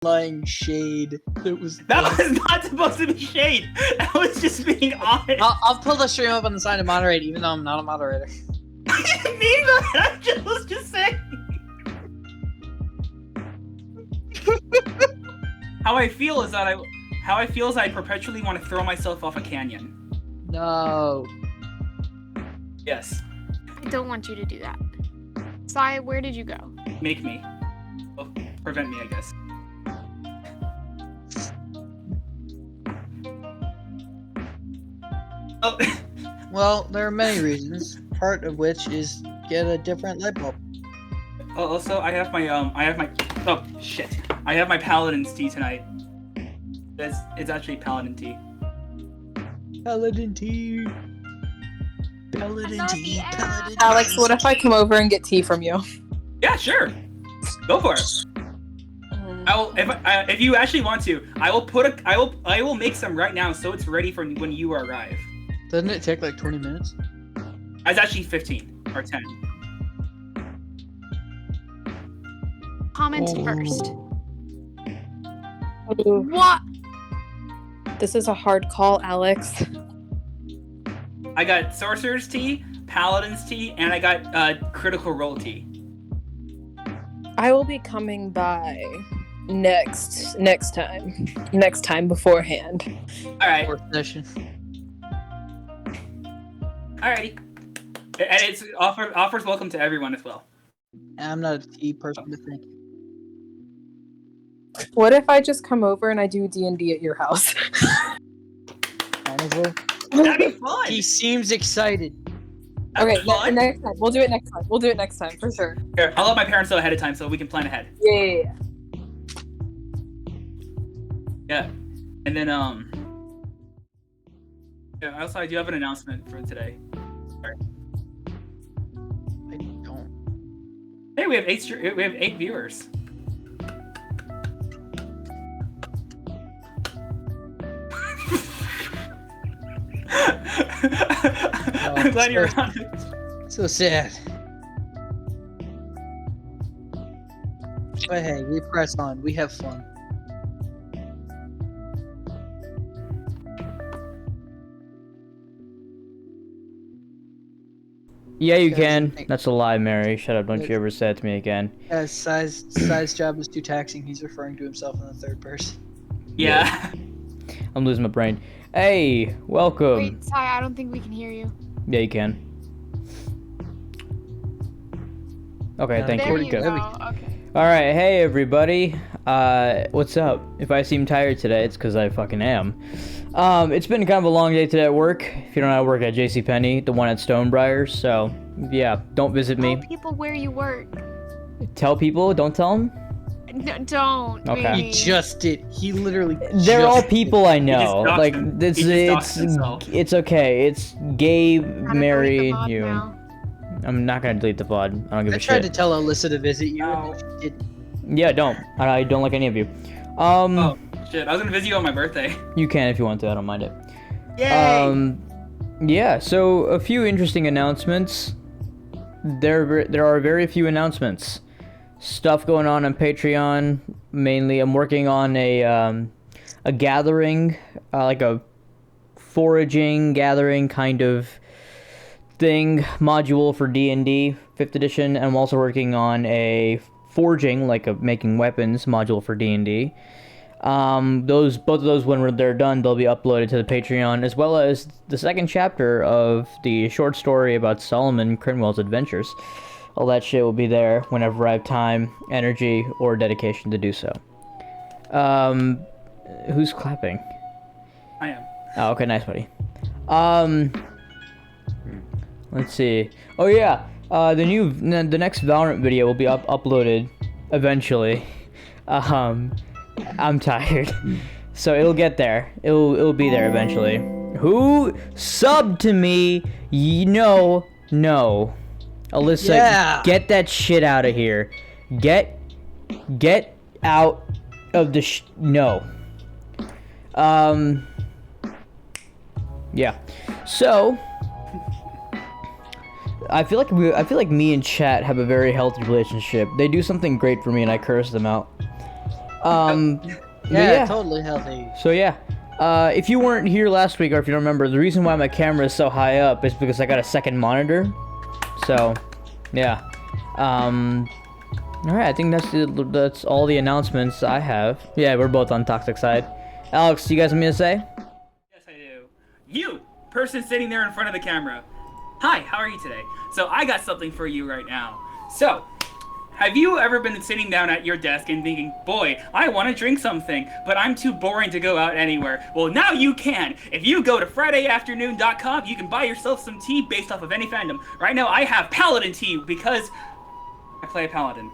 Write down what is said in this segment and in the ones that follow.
lying shade. It was. That was not supposed to be shade. That was just being honest. I'll pull the stream up on the side to moderate, even though I'm not a moderator. I didn't mean that. I was just saying. How I feel is I perpetually want to throw myself off a canyon. No. Yes. I don't want you to do that. Sai, where did you go? Make me. Well, prevent me, I guess. Oh. Well, there are many reasons. Part of which is get a different light bulb. Also, I have my oh shit. I have my Paladin's tea tonight. It's actually Paladin tea. Paladin tea. Paladin tea. Paladin tea. Alex, what if I come over and get tea from you? Yeah, sure. Go for it. I will if you actually want to. I will make some right now so it's ready for when you arrive. Doesn't it take like 20 minutes? It's actually 15 or 10. Comment first. Ooh, What? this is a hard call, Alex. I got Sorcerer's tea, Paladin's tea, and I got Critical Role tea. I will be coming by next time beforehand. All right. Fourth session. Alrighty. And it's offers welcome to everyone as well. I'm not a tea person to think. What if I just come over and I do D&D at your house? Honestly. That'd be fun. He seems excited. That'd Okay, be fun. next time. We'll do it next time. We'll do it next time for sure. Here, I'll let my parents know ahead of time so we can plan ahead. Yeah. Yeah. And then yeah, also I do have an announcement for today. I don't. Hey, we have 8 viewers. I'm glad you're on it. So sad. But hey, we press on. We have fun. Yeah, you Guys, can. I think- That's a lie, Mary. Shut up. Don't you ever say that to me again. As Sai's job is too taxing, he's referring to himself in the third person. Yeah. I'm losing my brain. Hey, welcome. Wait, Sai, I don't think we can hear you. Yeah, you can. Okay, thank There you. you Good. go. Okay. Alright, hey everybody. What's up? If I seem tired today, it's because I fucking am. It's been kind of a long day today at work. If you don't know, I work at JCPenney, the one at Stonebriar, so yeah, don't visit me. Tell people where you work. Tell people, don't tell them? No, don't. Okay. He please. just did. He literally. They're all just people I know. just doxed Like, him. it's, He just doxed it's, himself. it's okay. It's Gabe, Gotta delete Mary, the and VOD you. now. I'm not gonna delete the VOD. I don't give I a tried to shit. tell Alyssa to visit you, No. and then she didn't. Yeah, don't. I don't like any of you. Oh shit! I was gonna visit you on my birthday. You can if you want to. I don't mind it. Yay! Yeah. So a few interesting announcements. There are very few announcements. Stuff going on Patreon. Mainly, I'm working on a gathering, like a foraging gathering kind of thing module for D&D 5th edition. And I'm also working on a forging, like a making weapons module for D&D. Both of those, when they're done, they'll be uploaded to the Patreon, as well as the second chapter of the short story about Solomon Crinwell's adventures. All that shit will be there whenever I have time, energy, or dedication to do so. Who's clapping? I am. Oh, okay, nice, buddy. Let's see. Oh yeah, the next Valorant video will be uploaded eventually. I'm tired, so it'll get there. It'll be there eventually. Who subbed to me? No. Alyssa, Yeah. get that shit out of here. Get out of the no. Yeah. So I feel like me and chat have a very healthy relationship. They do something great for me and I curse them out. But Yeah, totally healthy. So yeah, if you weren't here last week, or if you don't remember, the reason why my camera is so high up is because I got a second monitor. So, yeah. All right, I think that's all the announcements I have. Yeah, we're both on toxic side. Alex, do you guys have something to say? Yes, I do. You, person sitting there in front of the camera. Hi, how are you today? So I got something for you right now. So, have you ever been sitting down at your desk and thinking, boy, I want to drink something, but I'm too boring to go out anywhere? Well, now you can. If you go to FridayAfternoon.com, you can buy yourself some tea based off of any fandom. Right now, I have Paladin tea because I play a Paladin.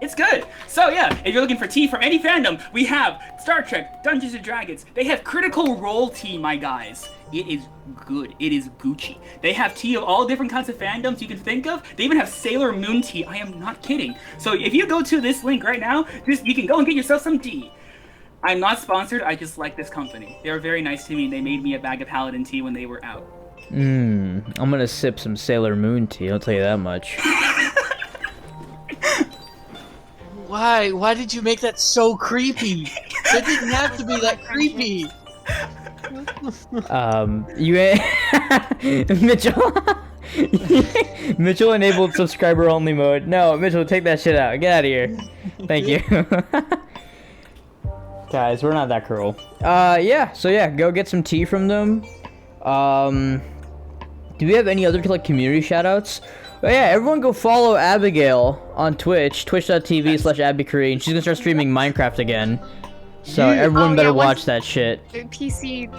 It's good. So yeah, if you're looking for tea from any fandom, we have Star Trek, Dungeons & Dragons. They have Critical Role tea, my guys. It is good. It is Gucci. They have tea of all different kinds of fandoms you can think of. They even have Sailor Moon tea. I am not kidding. So if you go to this link right now, you can go and get yourself some tea. I'm not sponsored. I just like this company. They were very nice to me. They made me a bag of Paladin tea when they were out. I'm gonna sip some Sailor Moon tea. I'll tell you that much. Why? Why did you make that so creepy? It didn't have to be that creepy. Mitchell enabled subscriber only mode. No, Mitchell, take that shit out. Get out of here. Thank you. Guys, we're not that cruel. Yeah, so yeah, go get some tea from them. Do we have any other like community shoutouts? Oh yeah, everyone go follow Abigail on Twitch, twitch.tv/abbycree. She's gonna start streaming Minecraft again. So everyone better watch that shit. PC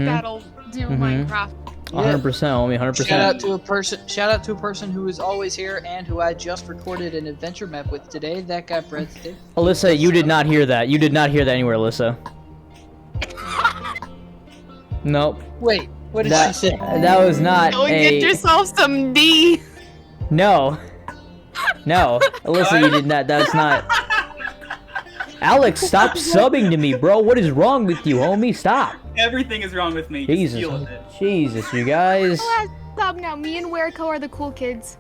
that'll do Minecraft. 100%, homie, 100%. Shout out to a person who is always here and who I just recorded an adventure map with today. That guy Breadstick. Alyssa, you did not hear that. You did not hear that anywhere, Alyssa. Nope. Wait, what did she say? That was not Go get yourself some D. No. No. Alyssa, you did not. That's not. Alex, stop subbing to me, bro. What is wrong with you, homie? Stop. Everything is wrong with me. Jesus. Just deal with it. Jesus, you guys. Stop now. Me and Weriko are the cool kids.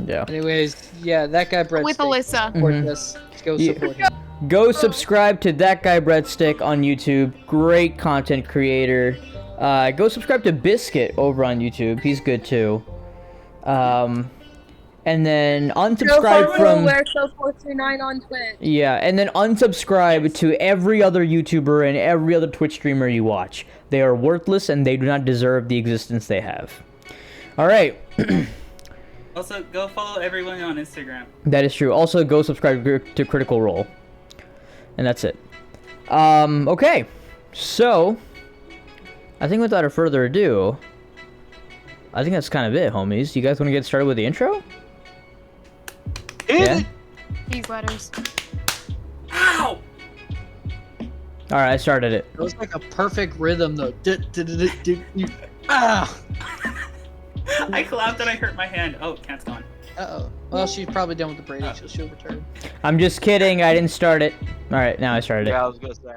Yeah. Anyways, yeah, that guy Breadstick. With Alyssa. Support us. Let's go support him. Go subscribe to That Guy Breadstick on YouTube. Great content creator. Go subscribe to Biscuit over on YouTube. He's good too. And then unsubscribe from. Weriko429 on Twitch. Yeah, and then unsubscribe to every other YouTuber and every other Twitch streamer you watch. They are worthless and they do not deserve the existence they have. All right. Also, go follow everyone on Instagram. That is true. Also, go subscribe to Critical Role. And that's it. Okay. So, I think without further ado, I think that's kind of it, homies. You guys want to get started with the intro? Yeah? These letters. Ow! Alright, I started it. It was like a perfect rhythm though. Ah! I clapped and I hurt my hand. Oh, cat's gone. Uh-oh. Well, she's probably done with the braiding, so she'll return. I'm just kidding. I didn't start it. Alright, now I started it. Yeah, I was gonna say.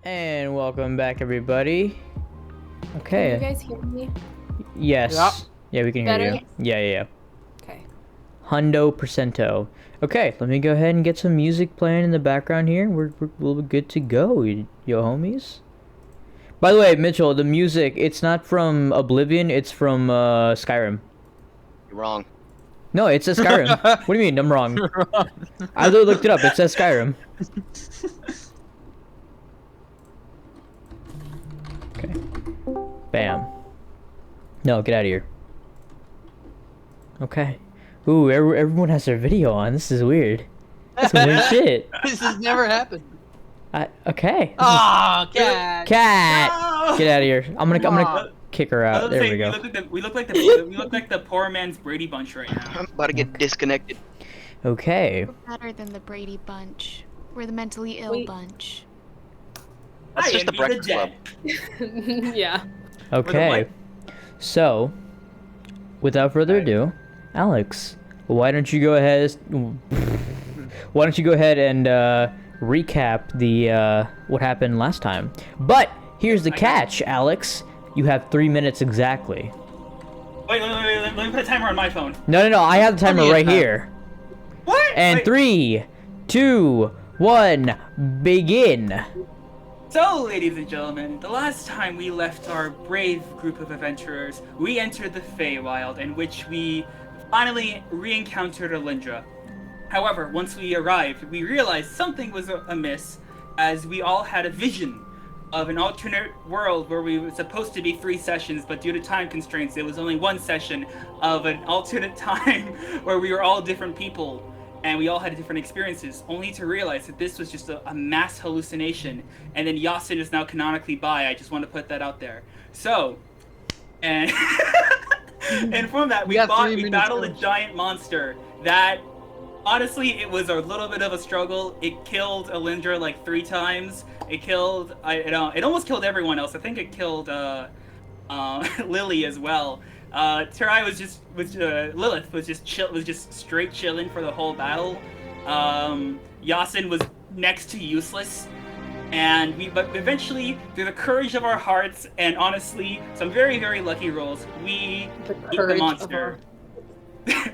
And welcome back, everybody. Okay. Can you guys hear me? Yes. Yep. Yeah, we can Better? hear you. Yeah. Okay. Hundo percento. Okay, let me go ahead and get some music playing in the background here. We'll be good to go, yo homies. By the way, Mitchell, the music, it's not from Oblivion, it's from Skyrim. You're wrong. No, it says Skyrim. What do you mean? I'm wrong. I literally looked it up. It says Skyrim. Okay. Bam. No, get out of here. Okay. Ooh, everyone has their video on. This is weird. That's weird shit. This has never happened. Okay. Oh, cat. Cat. No! Get out of here. I'm Come gonna on. kick her I out. was There saying, we go. We look like the poor man's Brady Bunch right now. I'm about to get disconnected. Okay. We're better than the Brady Bunch. We're the mentally ill Wait. bunch. That's I just the envy Breakfast Club. dead. Yeah. Okay. So, without further ado, Alex, why don't you go ahead? Why don't you go ahead and recap the what happened last time? But here's the catch, Alex. You have 3 minutes exactly. Wait, let me put a timer on my phone. No. I have the timer Plenty of right time. here. What? And Wait. 3, 2, 1, begin. So, ladies and gentlemen, the last time we left our brave group of adventurers, we entered the Feywild, in which we finally re-encountered Alindra. However, once we arrived, we realized something was amiss, as we all had a vision of an alternate world where we were supposed to be 3 sessions, but due to time constraints, it was only 1 session of an alternate time where we were all different people. And we all had different experiences, only to realize that this was just a mass hallucination. And then Yasin is now canonically bi. I just want to put that out there. So, and and from that, We got 3 we minutes battled a left. giant monster that, honestly, it was a little bit of a struggle. It killed Alindra like 3 times. It killed, it almost killed everyone else. I think it killed Lily as well. Terai Lilith was just straight chilling for the whole battle. Yasin was next to useless, but eventually, through the courage of our hearts and honestly some very, very lucky rolls, we beat the courage of monster.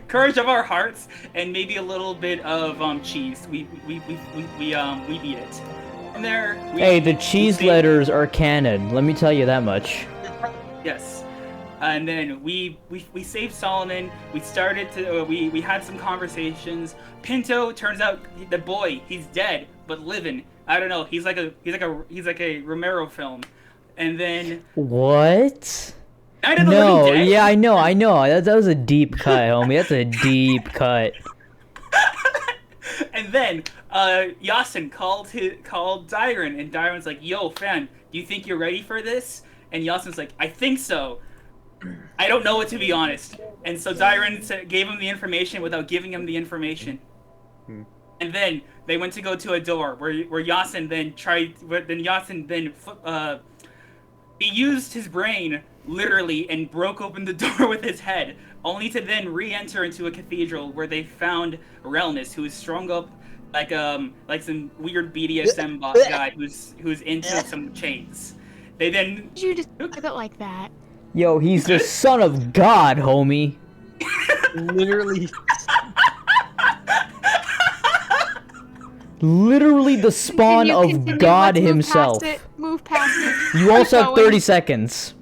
Courage of our hearts and maybe a little bit of cheese. We beat it. From there, Hey, the cheese saved- letters are canon. Let me tell you that much. Yes. And then we saved Solomon. We started to we had some conversations. Pinto, turns out the boy, he's dead but living. I don't know. He's like a Romero film. And then What? Night of the No, Living Dead. yeah, I know. That was a deep cut, homie. That's a deep cut. And then Yasin called Dyron, and Dyron's like, "Yo, fam, do you think you're ready for this?" And Yasin's like, "I think so. I don't know what, to be honest." And so Dyron gave him the information without giving him the information. And then they went to go to a door where Yasin then he used his brain literally and broke open the door with his head, only to then re-enter into a cathedral where they found Relmus, who is strung up like some weird BDSM guy who's into some chains. They then Did you describe it like that? Yo, he's the son of God, homie. Literally. Literally the spawn Continue, of God let's himself. Move past it. You also have Keep 30 going. seconds.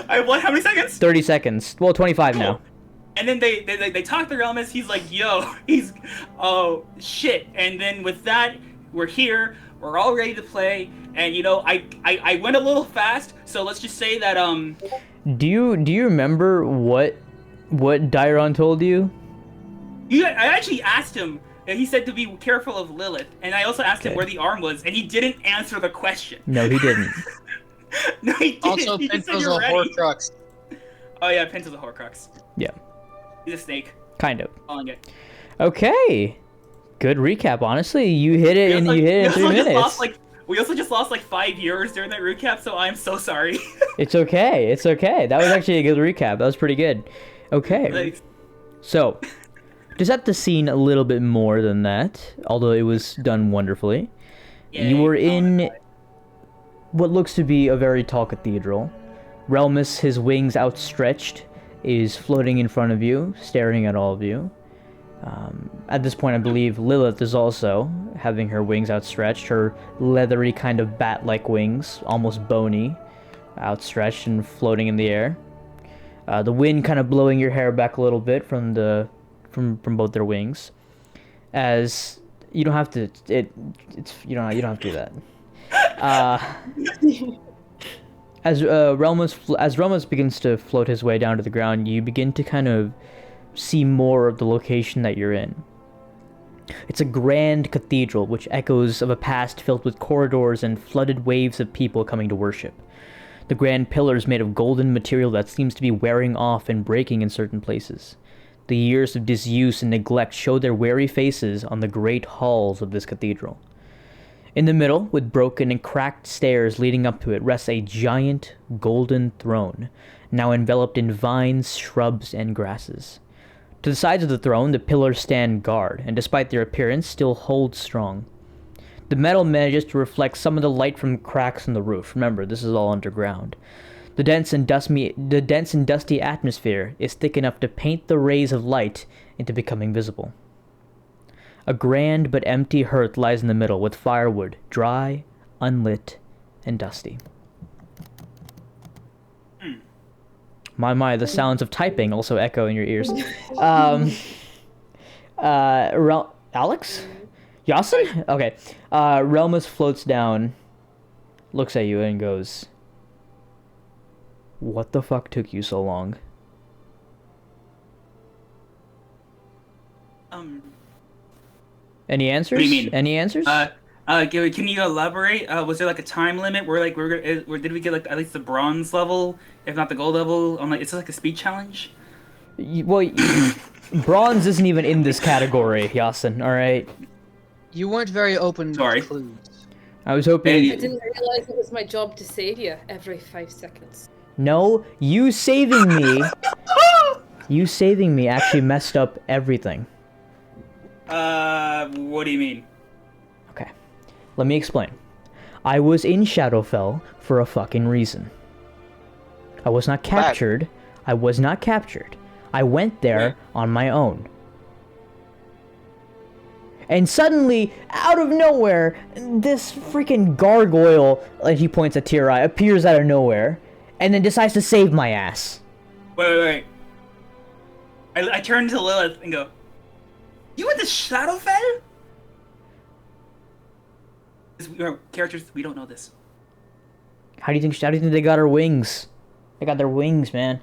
How many seconds? 30 seconds. Well, 25 now. And then they talk to Relmus. He's like, "Yo, oh shit." And then with that, we're here. We're all ready to play. And I went a little fast, so let's just say that Do you remember what Dairon told you? I actually asked him. And he said to be careful of Lilith. And I also asked him Okay. where the arm was, and he didn't answer the question. No, he didn't. No, he didn't. Also, He just said, Pinto's "You're a ready." Horcrux. Oh yeah, Pinto's a Horcrux. Yeah, He's a snake. kind of. Calling it. Okay. Good recap, honestly. You hit it and you hit it in 3 minutes. We also just lost like 5 years during that recap, so I'm so sorry. It's okay. It's okay. That was actually a good recap. That was pretty good. Okay. Like, So, to set the scene a little bit more than that, although it was done wonderfully, you yay. were Oh, in what looks to be a very tall cathedral. Relmus, his wings outstretched, is floating in front of you, staring at all of you. At this point, I believe Lilith is also having her wings outstretched, her leathery kind of bat-like wings, almost bony, outstretched and floating in the air. The wind kind of blowing your hair back a little bit from both their wings. As you don't have to, you don't have to do that. As Relmus begins to float his way down to the ground, you begin to kind of see more of the location that you're in. It's a grand cathedral which echoes of a past filled with corridors and flooded waves of people coming to worship. The grand pillars made of golden material that seems to be wearing off and breaking in certain places. The years of disuse and neglect show their weary faces on the great halls of this cathedral. In the middle, with broken and cracked stairs leading up to it, rests a giant golden throne, now enveloped in vines, shrubs, and grasses. To the sides of the throne, the pillars stand guard, and despite their appearance, still hold strong. The metal manages to reflect some of the light from cracks in the roof. Remember, this is all underground. The dense and dusty atmosphere is thick enough to paint the rays of light into becoming visible. A grand but empty hearth lies in the middle, with firewood, dry, unlit, and dusty. My, the sounds of typing also echo in your ears. Alex? Yasin? Okay. Relmus floats down, looks at you, and goes, "What the fuck took you so long?" Any answers? What do you mean? Any answers? Can you elaborate? Was there like a time limit where like did we get like at least the bronze level, if not the gold level? On like, is it like a speed challenge? Well, bronze isn't even in this category, Yasin. All right. You weren't very open Sorry. with clues. I was hoping. I didn't realize it was my job to save you every 5 seconds. No, you saving me. You saving me actually messed up everything. What do you mean? Okay, let me explain. I was in Shadowfell for a fucking reason. I was not captured. I was not captured. I went there on my own. And suddenly, out of nowhere, this freaking gargoyle, like he points at Tirai, appears out of nowhere, and then decides to save my ass. Wait. I turn to Lilith and go, "You went to Shadowfell?" Our characters, we don't know this. How do you think they got our wings? They got their wings, man.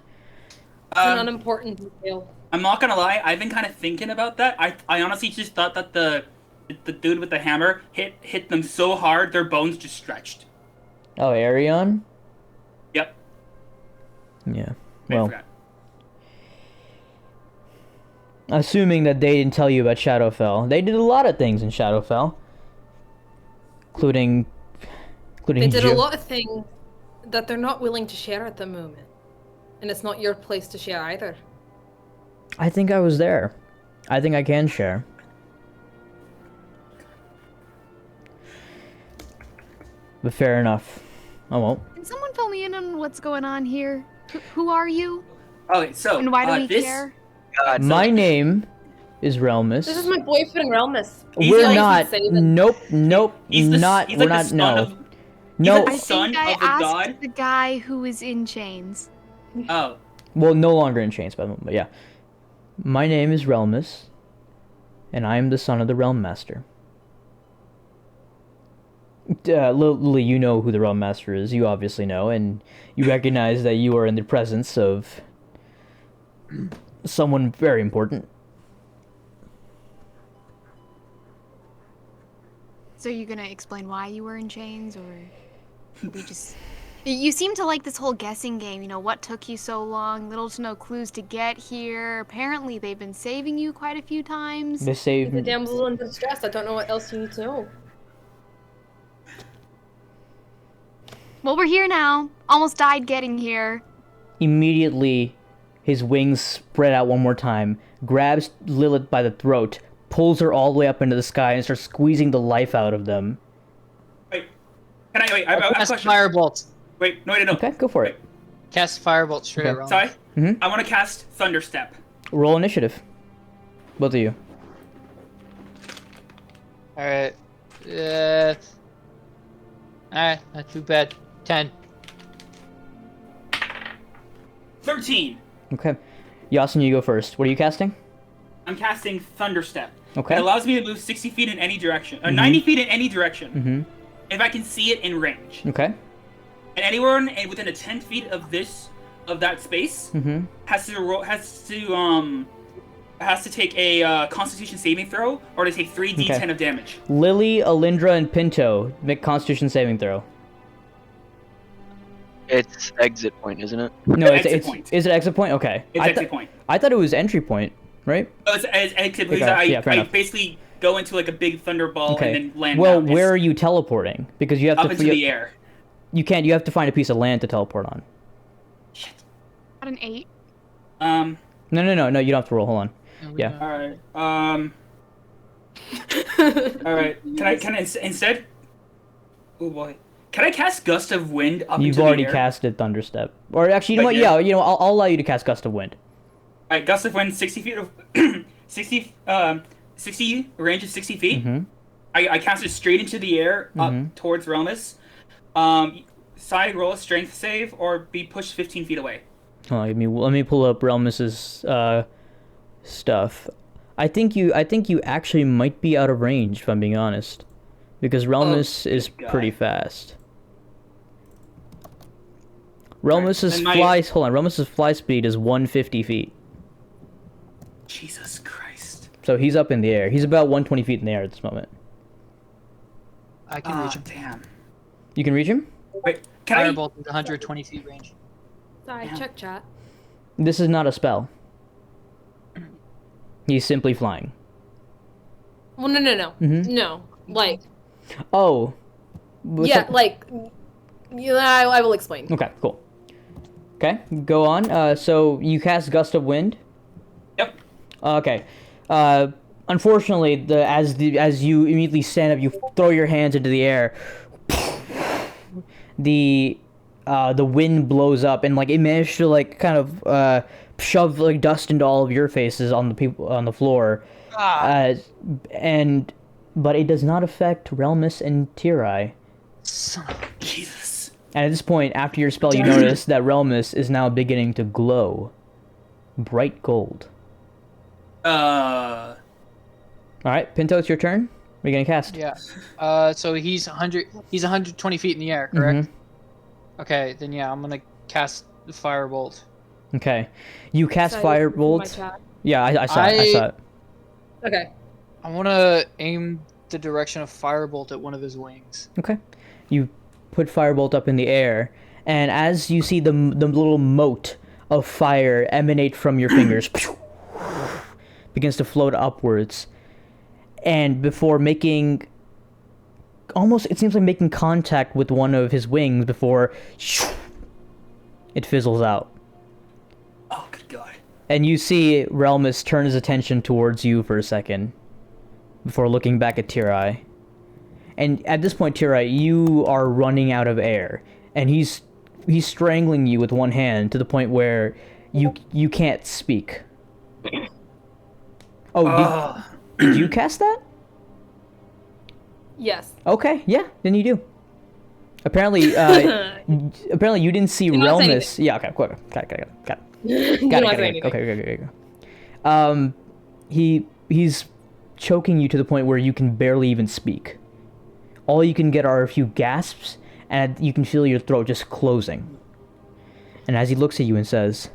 It's an unimportant detail. I'm not gonna lie, I've been kind of thinking about that. I honestly just thought that the dude with the hammer hit them so hard their bones just stretched. Oh, Arion? Yep. Yeah. I Well, forgot. assuming that they didn't tell you about Shadowfell, they did a lot of things in Shadowfell, including They did a lot of things that they're not willing to share at the moment. And it's not your place to share either. I think I was there. I think I can share. But fair enough. I won't. Can someone fill me in on what's going on here? Who are you? Okay, so And why do we this, care? God, My name is Relmus. This is my boyfriend, Relmus. We're He's not. saving. Nope. He's the, Not. he's We're like the not. son No. of- No. like I the son think I of the asked god. the guy who is in chains. Oh, Well, no longer in chains, but yeah. My name is Relmus, and I am the son of the Realm Master. Lily, you know who the Realm Master is. You obviously know, and you recognize that you are in the presence of someone very important. So you gonna explain why you were in chains, or we just... You seem to like this whole guessing game, you know, what took you so long, little to no clues to get here. Apparently they've been saving you quite a few times. They saved The damsel in distress. I don't know what else you need to know. Well, we're here now. Almost died getting here. Immediately, his wings spread out one more time, grabs Lilith by the throat, pulls her all the way up into the sky, and starts squeezing the life out of them. wait. Can I wait? I have a Cast question. Firebolt. Wait, no. Okay, go for it. Cast Firebolt straight Okay. around. Sorry. Mm-hmm. I want to cast Thunderstep. Roll initiative. Both of you. Alright. Alright, not too bad. 10. 13. Okay. Yasin, you go first. What are you casting? I'm casting Thunderstep. Okay. It allows me to move 60 feet in any direction, 90 feet in any direction, Mm-hmm. if I can see it in range. Okay. And anyone within a 10 feet of that space Mm-hmm. has to take a Constitution saving throw or to take 3d10 Okay. of damage. Lily, Alindra, and Pinto make Constitution saving throw. It's exit point, isn't it? No, Exit point. Is it exit point? Okay. It's exit point. I thought it was entry point, right? Oh, it's exit because Okay, yeah, fair I enough. basically go into like a big thunderball Okay. and then land Well, down. It's where are you teleporting? Because you have up to into the air. You can't. You have to find a piece of land to teleport on. Got an 8. Um. No. You don't have to roll. Hold on. Yeah. All right. All right. Can I instead? Oh boy. Can I cast Gust of Wind up You've into already the air? casted Thunderstep. Or actually, you know But what? yeah. Yeah. You know, I'll allow you to cast Gust of Wind. All right. Gust of Wind, 60 feet of 60 range of 60 feet. Mm-hmm. I cast it straight into the air up towards Realmus. Side roll a strength save or be pushed 15 feet away. Hold on, let me pull up Realmus's stuff. I think you actually might be out of range, if I'm being honest, because Realmus is God. pretty fast. Realmus's then my- Realmus's fly speed is 150 feet, Jesus Christ. so he's up in the air. He's about 120 feet in the air at this moment. I can reach him. Damn. You can reach him. Wait. Can I? Firebolt is 120 feet range. Sorry, Yeah. check chat. This is not a spell. He's simply flying. Well, no. Mhm. No. Like, Oh. What's yeah, up? like, yeah, I will explain. Okay, cool. Okay, go on. So you cast Gust of Wind. Yep. Okay. Unfortunately, as you immediately stand up, you throw your hands into the air. The wind blows up and like it managed to like kind of shove like dust into all of your faces on the people on the floor. But it does not affect Realmus and Tirai. Son of a- Jesus. And at this point, after your spell, you notice that Realmus is now beginning to glow bright gold. Uh. All right, Pinto, it's your turn. What are you gonna cast? Yeah. So he's 120 feet in the air, correct? Okay, then yeah, I'm gonna cast the Firebolt. Okay, you cast Sorry, my Firebolt. chat. Yeah, I saw it. I saw it. Okay. I wanna aim the direction of Firebolt at one of his wings. Okay, you put Firebolt up in the air, and as you see the little mote of fire emanate from your fingers, begins to float upwards, and before making it seems like making contact with one of his wings before it fizzles out. Oh, good God. And you see Realmus turn his attention towards you for a second before looking back at Tirai. And at this point, Tirai, you are running out of air, and he's strangling you with one hand to the point where you can't speak. Oh, did you cast that? Yes. Okay, yeah, then you do. Apparently, you didn't see You're not saying Realmus. Yeah, okay, got it. You Got don't it. say anything. Okay. He's choking you to the point where you can barely even speak. All you can get are a few gasps, and you can feel your throat just closing. And as he looks at you and says,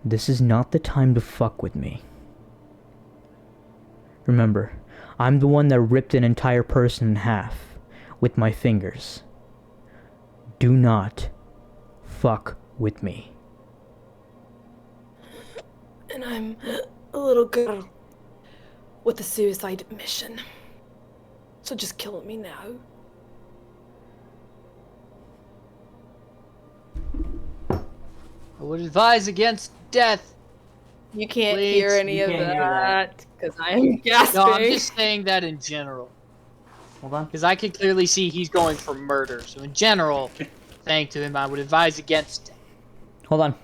"This is not the time to fuck with me. Remember, I'm the one that ripped an entire person in half with my fingers. Do not fuck with me." And I'm a little girl with a suicide mission. So just kill me now. I would advise against death. You can't Please, hear any you of can't hear that because I'm gasping. No, I'm just saying that in general. Hold on. Because I can clearly see he's going for murder. So in general, thank to him, I would advise against it. Hold on.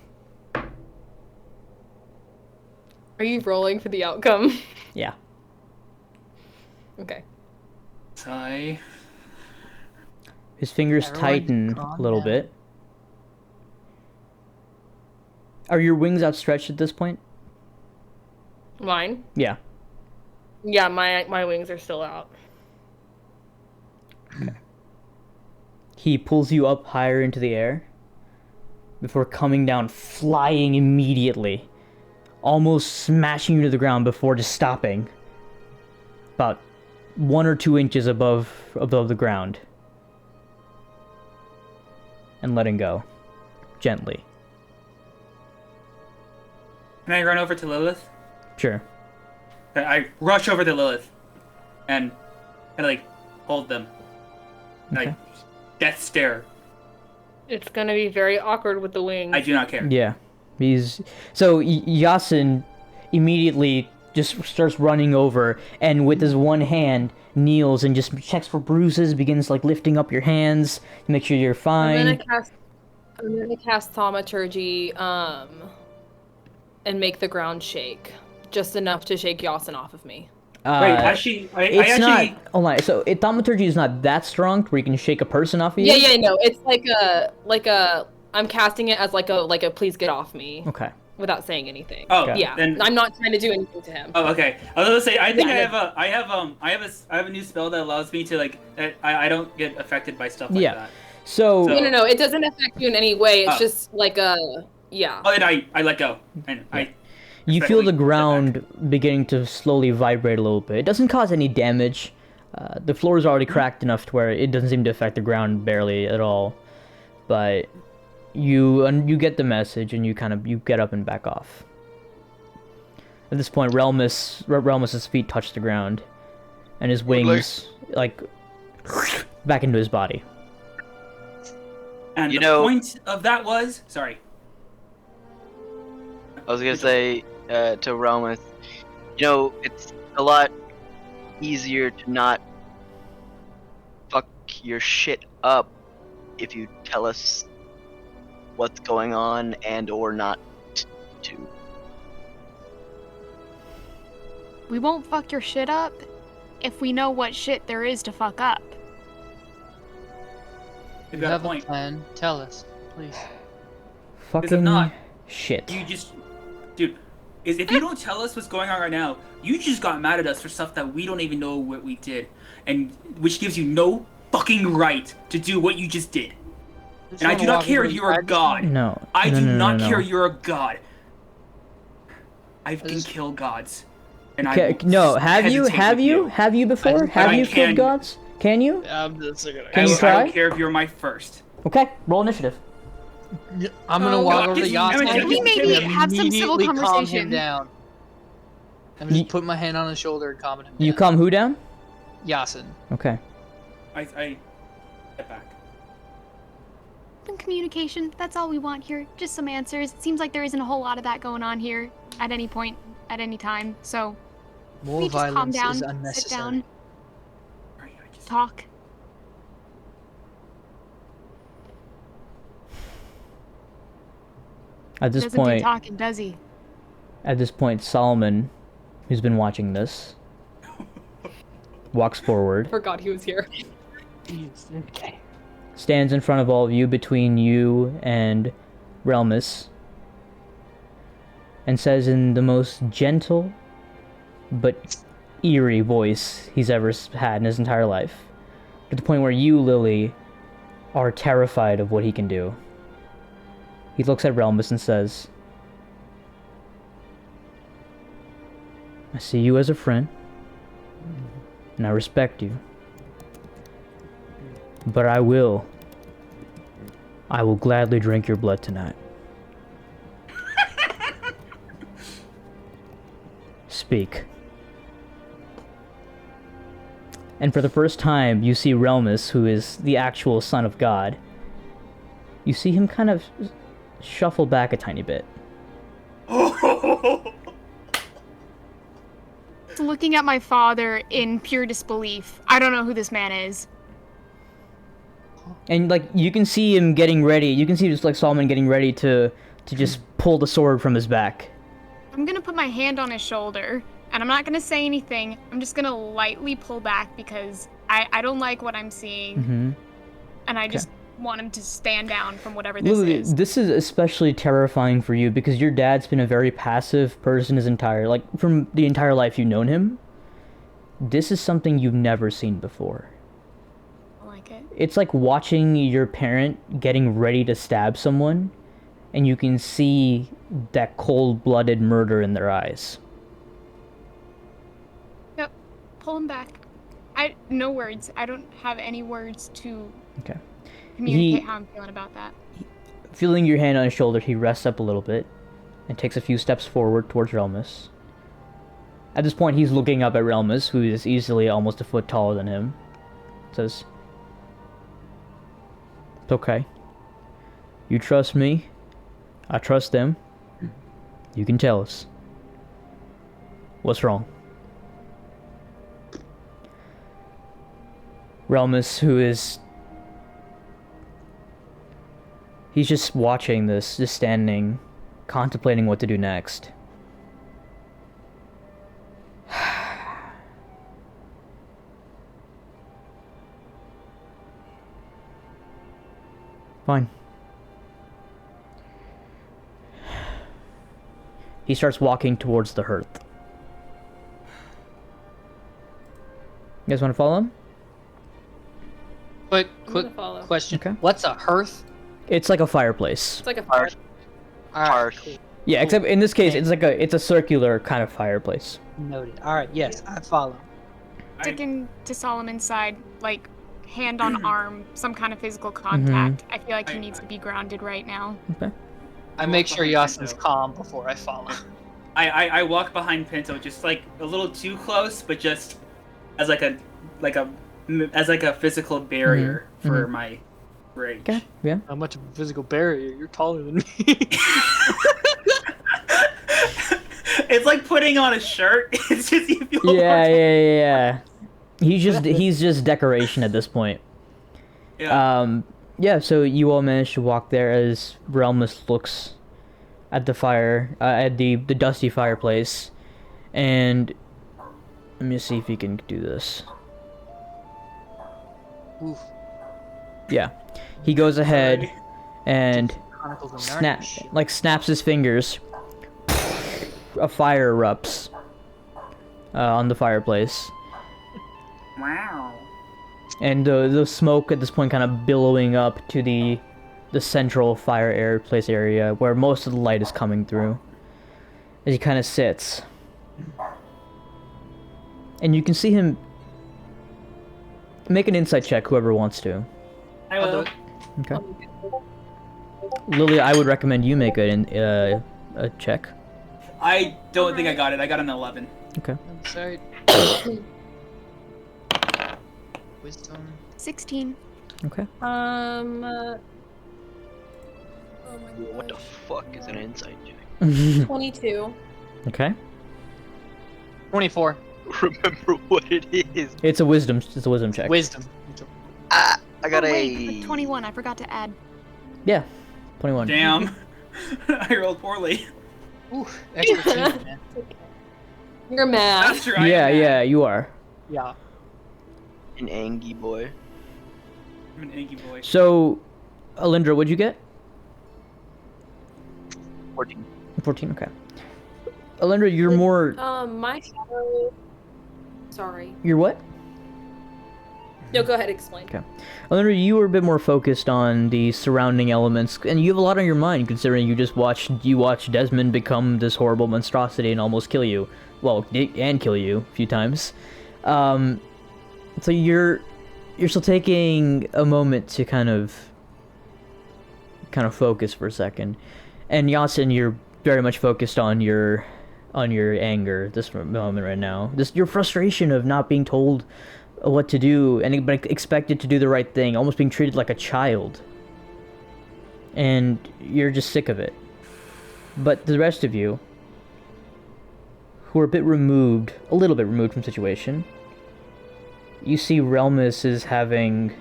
Are you rolling for the outcome? Yeah. Okay. Sigh. His fingers Everyone tighten calm a little down. bit. Are your wings outstretched at this point? Mine? Yeah. Yeah, my wings are still out. He pulls you up higher into the air before coming down, flying immediately, almost smashing you to the ground before just stopping. About 1 or 2 inches above the ground. And letting go. Gently. Can I run over to Lilith? Sure. I rush over to Lilith and like hold them. Okay. Like death stare. It's gonna be very awkward with the wings. I do not care. Yeah. So Yasin immediately just starts running over and with his one hand kneels and just checks for bruises, begins like lifting up your hands to make sure you're fine. I'm gonna cast thaumaturgy, and make the ground shake. Just enough to shake Yasin off of me. Wait, actually, I It's actually. not. Oh my! So thaumaturgy is not that strong where you can shake a person off of you. Yeah, no. It's like a. I'm casting it as like a please get off me. Okay. Without saying anything. Oh, Yeah. Then, I'm not trying to do anything to him. oh, okay. I was gonna say, I think Yeah, I have a new spell that allows me to like, I don't get affected by stuff like Yeah. that. So No. It doesn't affect you in any way. It's Oh. just like a yeah. Oh, and I let go, and you feel the respectfully ground beginning to slowly vibrate a little bit. It doesn't cause any damage. The floor is already cracked enough to where it doesn't seem to affect the ground barely at all. But you get the message and you get up and back off. At this point, Relmus's feet touch the ground, and his wings like back into his body. And You the know- point of that was sorry. I was gonna say to Relmus, it's a lot easier to not fuck your shit up if you tell us what's going on and or not to. We won't fuck your shit up if we know what shit there is to fuck up. You've You got a have a point. plan. Tell us, please. Fucking not. shit. You just, dude, if you don't tell us what's going on right now, you just got mad at us for stuff that we don't even know what we did, and which gives you no fucking right to do what you just did. And I do not care if you're a god. No. I no, do no, not no, care no. you're a god. I can This- kill gods. And Okay, I will no, have you before? Have I you can. killed gods? Can you? I'm just gonna. Can you I try? don't care if you're my first. Okay, roll initiative. I'm gonna Oh, walk God, over to just- Yasin. Can we maybe have some civil immediately calm him conversation? down. I'm You- just put my hand on his shoulder and calm him down. You calm who down? Yasin. Okay. I step back. Some communication, that's all we want here. Just some answers. It seems like there isn't a whole lot of that going on here at any point, at any time. So More we just calm violence down, is sit unnecessary. down, Sorry, I just- talk. At this Doesn't do point, talking, does he? Solomon, who's been watching this, walks forward, Forgot he was here. Okay. stands in front of all of you between you and Relmus, and says in the most gentle but eerie voice he's ever had in his entire life, to the point where you, Lily, are terrified of what he can do. He looks at Relmus and says, I see you as a friend, and I respect you. But I will gladly drink your blood tonight. Speak. And for the first time, you see Relmus, who is the actual son of God. You see him kind of shuffle back a tiny bit. looking at my father in pure disbelief. I don't know who this man is. And like you can see him getting ready. You can see just like Solomon getting ready to just pull the sword from his back. I'm gonna put my hand on his shoulder, and I'm not gonna say anything. I'm just gonna lightly pull back because I don't like what I'm seeing. Mm-hmm. And I just want him to stand down from whatever this Lily, is. this is especially terrifying for you because your dad's been a very passive person from the entire life you've known him. This is something you've never seen before. I like it. It's like watching your parent getting ready to stab someone, and you can see that cold-blooded murder in their eyes. Yep. Pull him back. No words. I don't have any words to communicate how I'm feeling about that. Feeling your hand on his shoulder, he rests up a little bit and takes a few steps forward towards Relmus. At this point, he's looking up at Relmus, who is easily almost a foot taller than him. Says, "It's okay. You trust me. I trust them. You can tell us. What's wrong?" Relmus, he's just watching this, just standing, contemplating what to do next. Fine. He starts walking towards the hearth. You guys want to follow him? Quick gonna follow. question. Okay. What's a hearth? It's like a fireplace. It's like a fire. Alright, cool. Yeah, except in this case, it's a circular kind of fireplace. Noted. Alright, yes, I follow. Sticking to Solomon's side, like hand on arm, some kind of physical contact. I feel like he needs to be grounded right now. Okay. I make sure Yasin's calm before I follow. I walk behind Pinto, just like a little too close, but just as like a physical barrier for my rage. Okay. Yeah. How much of a physical barrier? You're taller than me. It's like putting on a shirt. It's just you feel more Yeah. He's just decoration at this point. Yeah. So you all managed to walk there as Relmus looks at the fire, at the dusty fireplace, and let me see if he can do this. Oof. Yeah, he goes ahead and Chronicles of snaps his fingers. A fire erupts on the fireplace. Wow. And the smoke at this point kind of billowing up to the central fireplace area where most of the light is coming through. As he kind of sits. And you can see him make an insight check, whoever wants to. I will. Okay. Lily, I would recommend you make a check. I don't think I got it. I got an 11. Okay. I'm sorry. Wisdom. 16. Okay. Oh What the fuck is an insight check? 22. Okay. 24. Remember what it is. It's a wisdom check. Wisdom. I got Wait, 21. I forgot to add. Yeah. 21. Damn. I rolled poorly. Ooh, extra 2, man. You're mad. That's right. Yeah, you are. Yeah. an Angie boy. I'm an Angie boy. So, Alindra, what'd you get? 14. 14, okay. Alindra, you're more... My shadow... Sorry. You're what? No, go ahead, explain. Okay. Alindra, you were a bit more focused on the surrounding elements, and you have a lot on your mind, considering you watched Desmond become this horrible monstrosity and almost kill you. Well, and kill you a few times. So you're still taking a moment to kind of focus for a second. And Yasin, you're very much focused on your anger this moment right now. Your frustration of not being told what to do and but expected to do the right thing, almost being treated like a child. And you're just sick of it. But the rest of you, who are a little bit removed from the situation, you see Relmus is having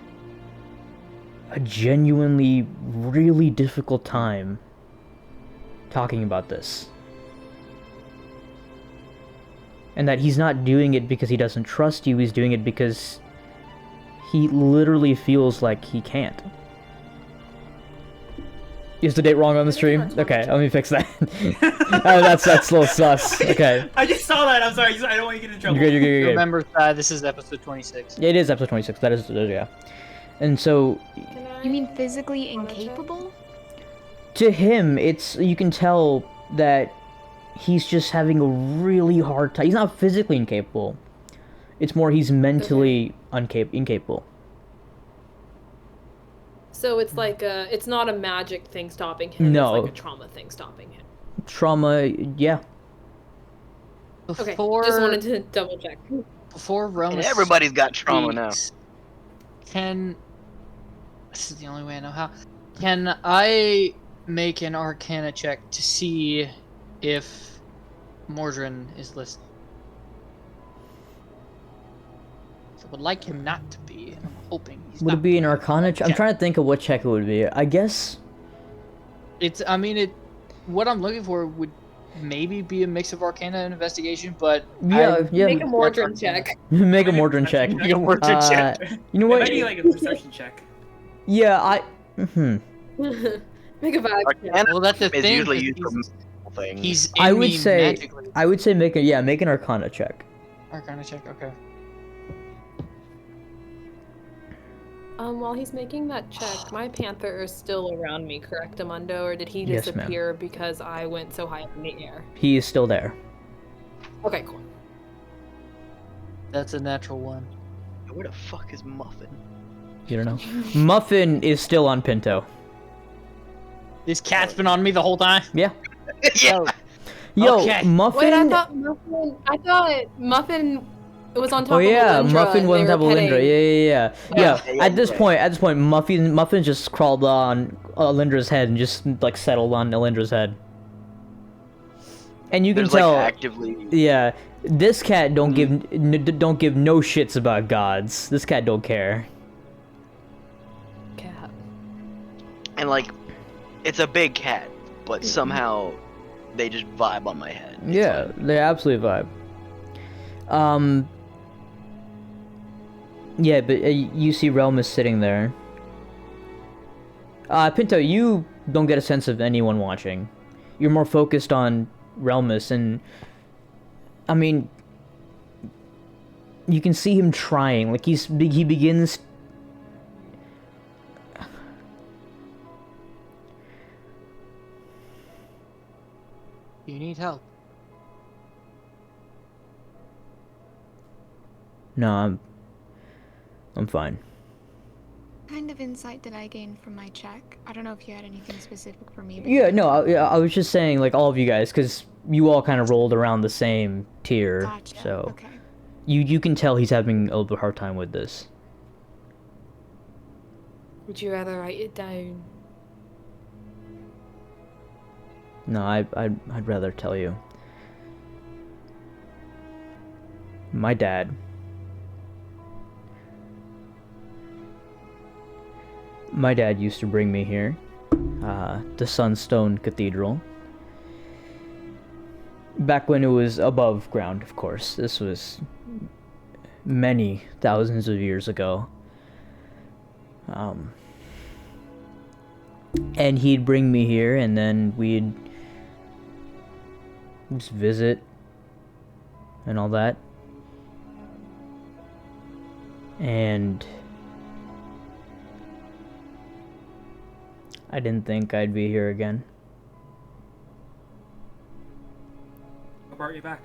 a genuinely really difficult time talking about this. And that he's not doing it because he doesn't trust you, he's doing it because he literally feels like he can't. Is the date wrong on the stream? Okay, let me fix that. That's a little sus. Okay. I just saw that. I'm sorry. I don't want you to get in trouble. You're good. Remember, this is episode 26. Yeah, it is episode 26. That is, yeah. And so, You mean physically incapable? to him, you can tell that he's just having a really hard time. He's not physically incapable. It's more he's mentally incapable. So it's like it's not a magic thing stopping him. No. It's like a trauma thing stopping him. Trauma, yeah. Okay, just wanted to double check. Before Roma And everybody's got trauma now. speaks, this is the only way I know how. Can I make an Arcana check to see if Mordrin is listening? I would like him not to be, and I'm hoping he's Would not. it be an Arcana check? I'm trying to think of what check it would be. I guess... What I'm looking for would maybe be a mix of Arcana and Investigation, but... Yeah. Make a Mordrin check. Make a Mordrin check. Make a Mordrin check. You know It what? might be like a perception check. Yeah, Make a vibe check. Arcana Well, that's the is thing. usually 'cause used for he's- multiple things. He's in I would me say... magically. make an Arcana check. Arcana check, okay. While he's making that check, my panther is still around me, correct, Amundo? Or did he Yes, ma'am. disappear because I went so high up in the air? He is still there. Okay, cool. That's a natural one. Where the fuck is Muffin? You don't know? Muffin is still on Pinto. This cat's been on me the whole time? Yeah. Yeah. Yo, Okay. Muffin... Wait, I thought Muffin was on top Oh of yeah, Alindra. Muffin and was on they top were of Lindra. Yeah. Yeah, At this yeah. point, Muffin just crawled on Lindra's head and just like settled on Lindra's head. And you can There's tell, like actively. yeah, this cat don't give no shits about gods. This cat don't care. Cat. And like, it's a big cat, but somehow they just vibe on my head. It's Yeah, like- they absolutely vibe. Yeah, but you see Relmus sitting there. Pinto, you don't get a sense of anyone watching. You're more focused on Relmus, and I mean, you can see him trying. Like he begins. You need help. No, I'm fine. What kind of insight did I gain from my check? I don't know if you had anything specific for me. But Yeah, no, I was just saying, like, all of you guys, because you all kind of rolled around the same tier, Gotcha. so Okay. you can tell he's having a little bit hard time with this. Would you rather write it down? No, I'd rather tell you. My dad. My dad used to bring me here, to Sunstone Cathedral. Back when it was above ground, of course. This was many thousands of years ago. And he'd bring me here, and then we'd just visit and all that. And I didn't think I'd be here again. What brought you back?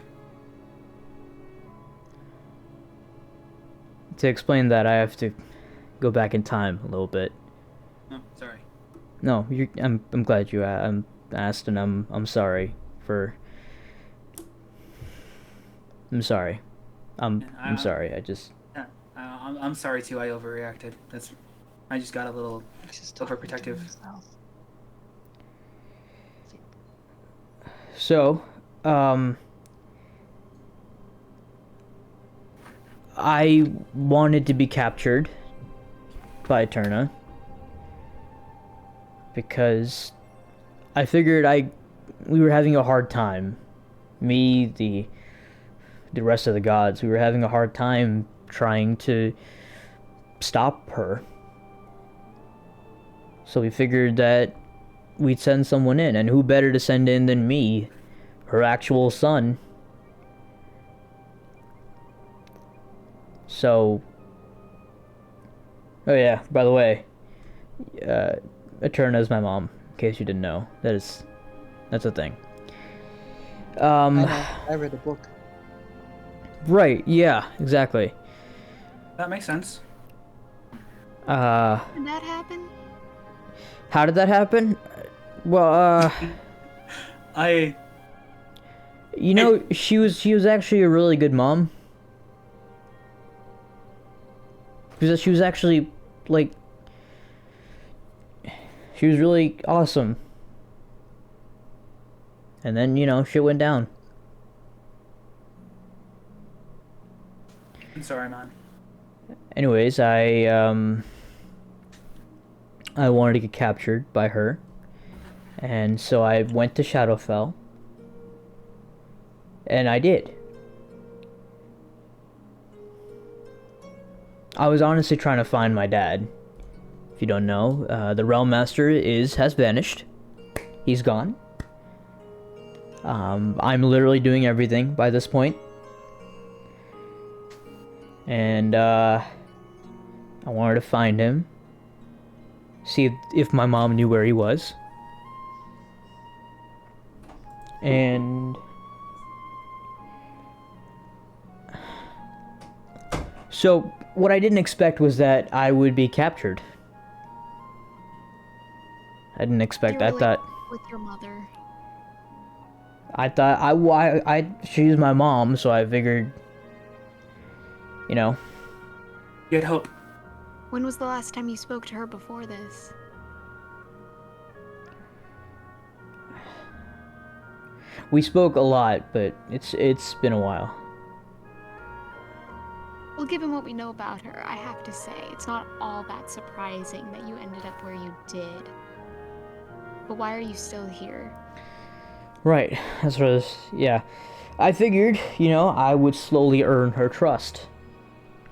To explain that, I have to go back in time a little bit. Oh, sorry. No, I'm glad you asked, and I'm sorry for. I'm sorry. I'm sorry. I just. I'm sorry too. I overreacted. I just got a little overprotective. So, I wanted to be captured by Eterna because I figured we were having a hard time. Me, the rest of the gods, we were having a hard time trying to stop her. So we figured that we'd send someone in, and who better to send in than me, her actual son. So, oh yeah, by the way, Eterna is my mom, in case you didn't know. That's a thing. I know. I read the book. Right, yeah, exactly. That makes sense. Did that happen? How did that happen? Well, you know, she was actually a really good mom. Because she was actually, like, she was really awesome. And then, you know, shit went down. I'm sorry, man. Anyways, I wanted to get captured by her. And so I went to Shadowfell. And I did. I was honestly trying to find my dad. If you don't know, the Realm Master has vanished. He's gone. I'm literally doing everything by this point. And I wanted to find him. See if my mom knew where he was. And so what I didn't expect was that I would be captured. I didn't expect. You're I really thought with your mother. she's my mom, so I figured, you know. You had hope. When was the last time you spoke to her before this? We spoke a lot, but it's been a while. Well, given what we know about her, I have to say, it's not all that surprising that you ended up where you did. But why are you still here? Right, that's what yeah. I figured, you know, I would slowly earn her trust.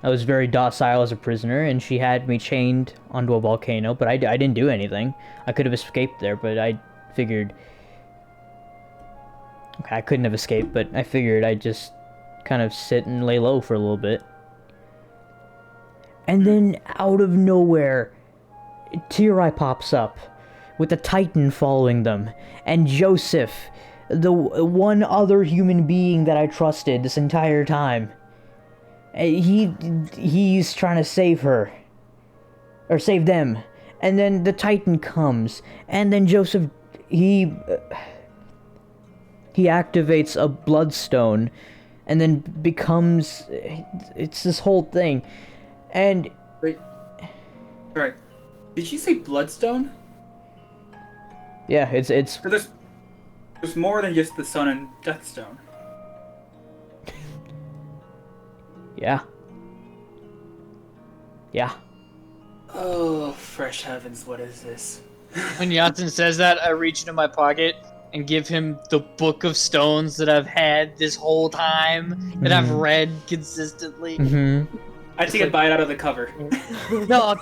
I was very docile as a prisoner, and she had me chained onto a volcano, but I didn't do anything. I could have escaped there, but I figured... Okay, I couldn't have escaped, but I figured I'd just kind of sit and lay low for a little bit. And then, out of nowhere, Tirai pops up, with a Titan following them, and Joseph, the one other human being that I trusted this entire time. He's trying to save her. Or save them. And then the Titan comes, and then Joseph, he activates a bloodstone, and then becomes... It's this whole thing. And... Wait. Right. Did you say bloodstone? Yeah, it's... So there's more than just the sun and deathstone. Yeah. Yeah. Oh, fresh heavens, what is this? When Yatsen says that, I reach into my pocket and give him the book of stones that I've had this whole time, that I've read consistently. Mm-hmm. I take a bite out of the cover. No.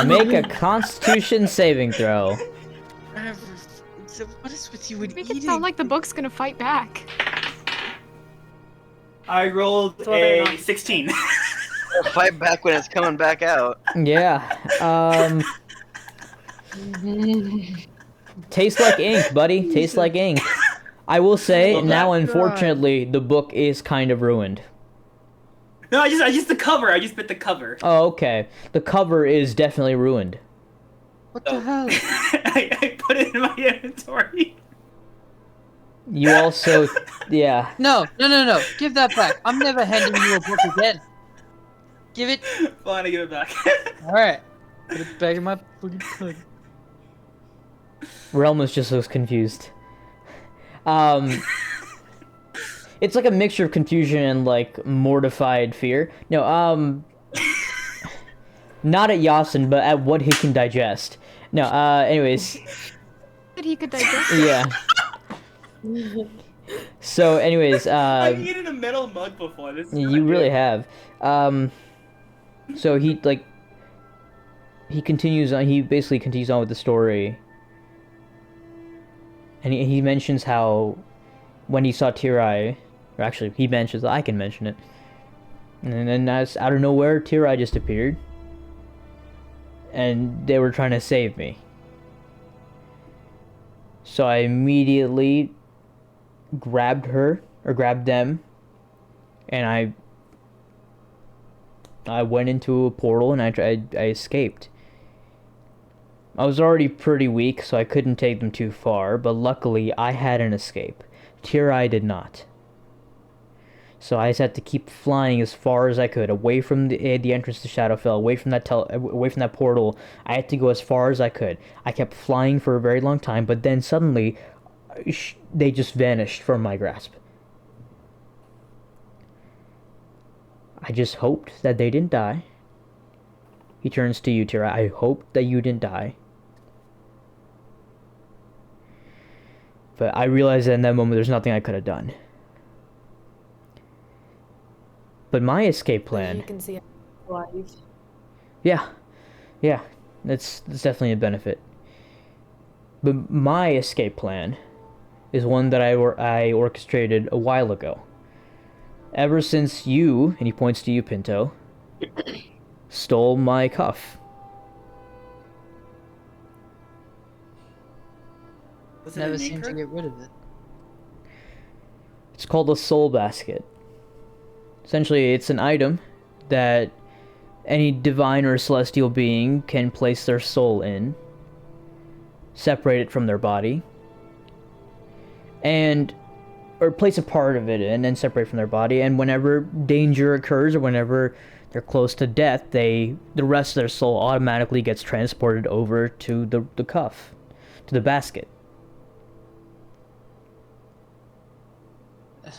Make a Constitution saving throw. What is with you and Make eating? it sound like the book's gonna fight back. I rolled whether or a not- 16. Fight back when it's coming back out. Yeah. Tastes like ink, buddy. Tastes like ink. I will say, Oh, now God. unfortunately, the book is kind of ruined. No, I just the cover. I just bit the cover. Oh, okay. The cover is definitely ruined. What the hell? I put it in my inventory. You also, yeah. No. Give that back. I'm never handing you a book again. Give it. Fine, I give it back. Alright. Put it back in my fucking hood. Realmus just looks confused. It's like a mixture of confusion and like mortified fear. No, not at Yasin, but at what he can digest. No, anyways, That he could digest. yeah. So, anyways, I've eaten a metal mug before. This is you not really good. have. So he continues on. He basically continues on with the story, and he mentions how when he saw Tirai, or actually he mentions I can mention it, and then as out of nowhere Tirai just appeared, and they were trying to save me. So I immediately grabbed them, and I went into a portal and I escaped. I was already pretty weak, so I couldn't take them too far, but luckily I had an escape. Tirai did not. So I just had to keep flying as far as I could, away from the entrance to Shadowfell, away from that portal. I had to go as far as I could. I kept flying for a very long time, but then suddenly they just vanished from my grasp. I just hoped that they didn't die. He turns to you, Tira. I hope that you didn't die. But I realized that in that moment there's nothing I could have done. But my escape plan... You can see life. Yeah. That's definitely a benefit. But my escape plan is one that I orchestrated a while ago. Ever since you, and he points to you, Pinto, stole my cuff. Was it Never an seem to anchor? get rid of it. It's called a soul basket. Essentially, it's an item that any divine or celestial being can place their soul in, separate it from their body, or place a part of it in and separate from their body, and whenever danger occurs or whenever they're close to death, the rest of their soul automatically gets transported over to the cuff, to the basket.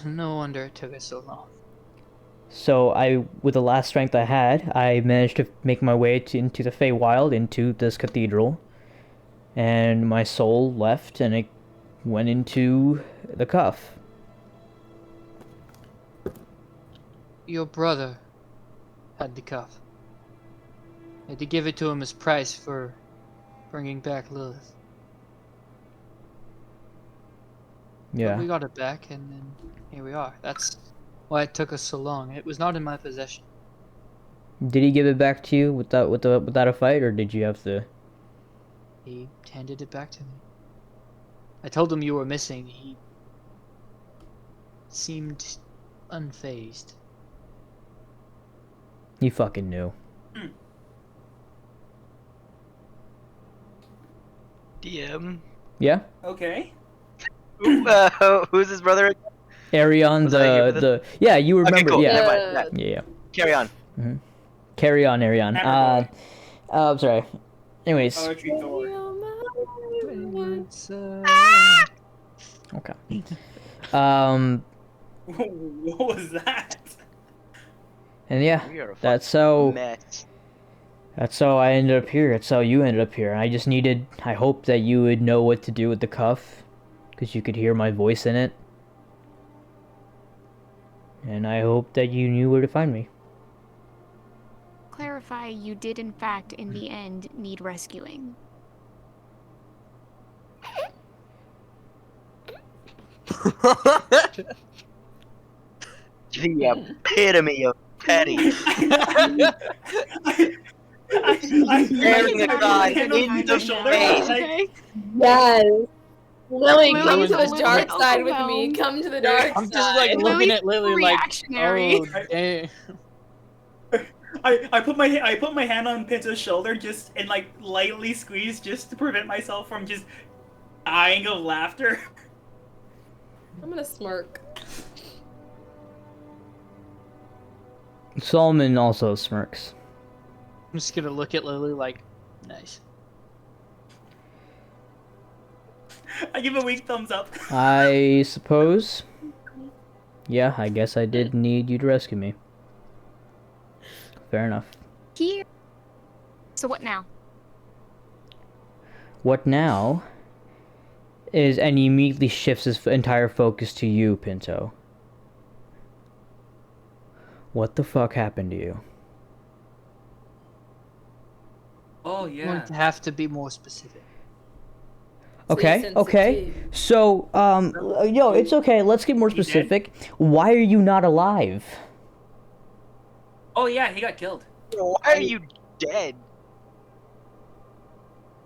No wonder it took us so long. So with the last strength I had, I managed to make my way into the Feywild, into this cathedral, and my soul left and it went into the cuff. Your brother had the cuff. I had to give it to him as price for bringing back Lilith. Yeah. But we got it back, and then here we are. That's why it took us so long. It was not in my possession. Did he give it back to you without a fight, or did you have to? He handed it back to me. I told him you were missing. He seemed unfazed. He fucking knew. DM. Yeah. Okay. Who's his brother? Arion, Was I here for this? yeah, you remember? Okay, cool. Yeah. Never mind. Yeah. Yeah. Carry on. Carry on, Arion. Hammer I'm sorry. Anyways. Poetry Thor. Okay. What was that? And yeah, We are a that's fucking how mess. that's how I ended up here. That's how you ended up here. I hope that you would know what to do with the cuff, because you could hear my voice in it. And I hope that you knew where to find me. Clarify, you did in fact, in the end, need rescuing. The epitome of petty. Staring the guy in the face. Yes. Lily, Lily come was to a the little dark bit side with me. overwhelmed. Come to the dark I'm side. just like looking Lily's at Lily like, reactionary. oh, dang. I put my hand on Pinto's shoulder just and like lightly squeeze just to prevent myself from just dying of laughter. I'm gonna smirk. Solomon also smirks. I'm just gonna look at Lily like, nice. I give a weak thumbs up. I suppose Yeah, I guess I did need you to rescue me. Fair enough. Here. So what now? What now is, and he immediately shifts his entire focus to you, Pinto. What the fuck happened to you? Oh You're yeah. going to have to be more specific. Okay, okay. So, yo, it's okay. Let's get more He dead? specific. Why are you not alive? Oh yeah, he got killed. Why are you dead?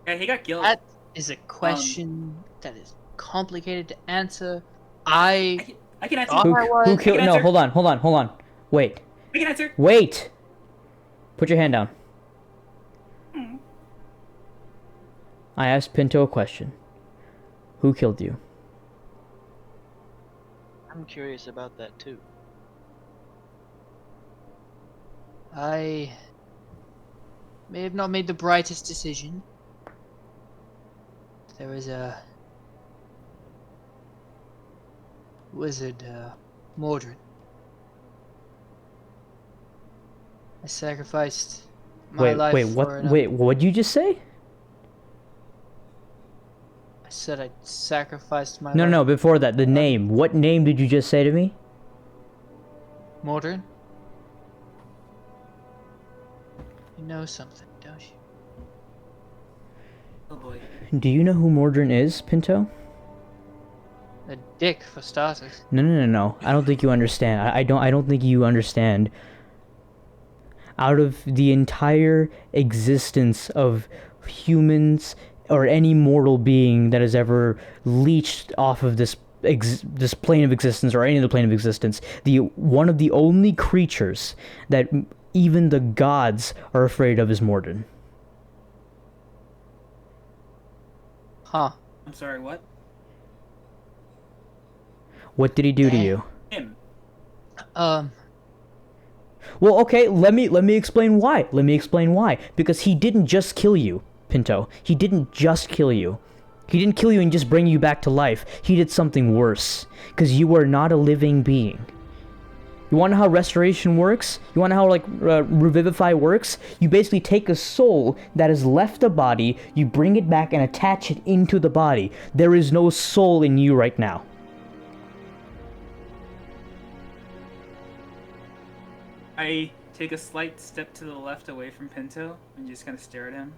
Yeah, he got killed. That is a question that is complicated to answer. I I can answer. Who killed? No, answer. hold on. Wait. I can answer. Wait! Put your hand down. I asked Pinto a question. Who killed you? I'm curious about that too. I may have not made the brightest decision. There was a wizard, Mordred. I sacrificed my life for another. Wait, what'd you just say? I said I sacrificed my life. No, before that, the name. What name did you just say to me? Mordred? You know something, don't you? Oh boy. Do you know who Mordred is, Pinto? A dick, for starters. No. I don't think you understand. I don't think you understand. Out of the entire existence of humans or any mortal being that has ever leached off of this plane of existence or any other plane of existence, one of the only creatures that even the gods are afraid of is Mordred. Huh. I'm sorry. What? What did he do to you? Him. Well, okay, let me explain why. Because he didn't just kill you, Pinto. He didn't just kill you. He didn't kill you and just bring you back to life. He did something worse. Because you are not a living being. You want to know how restoration works? You want to know how, like, Revivify works? You basically take a soul that has left a body, you bring it back and attach it into the body. There is no soul in you right now. I take a slight step to the left away from Pinto and just kind of stare at him.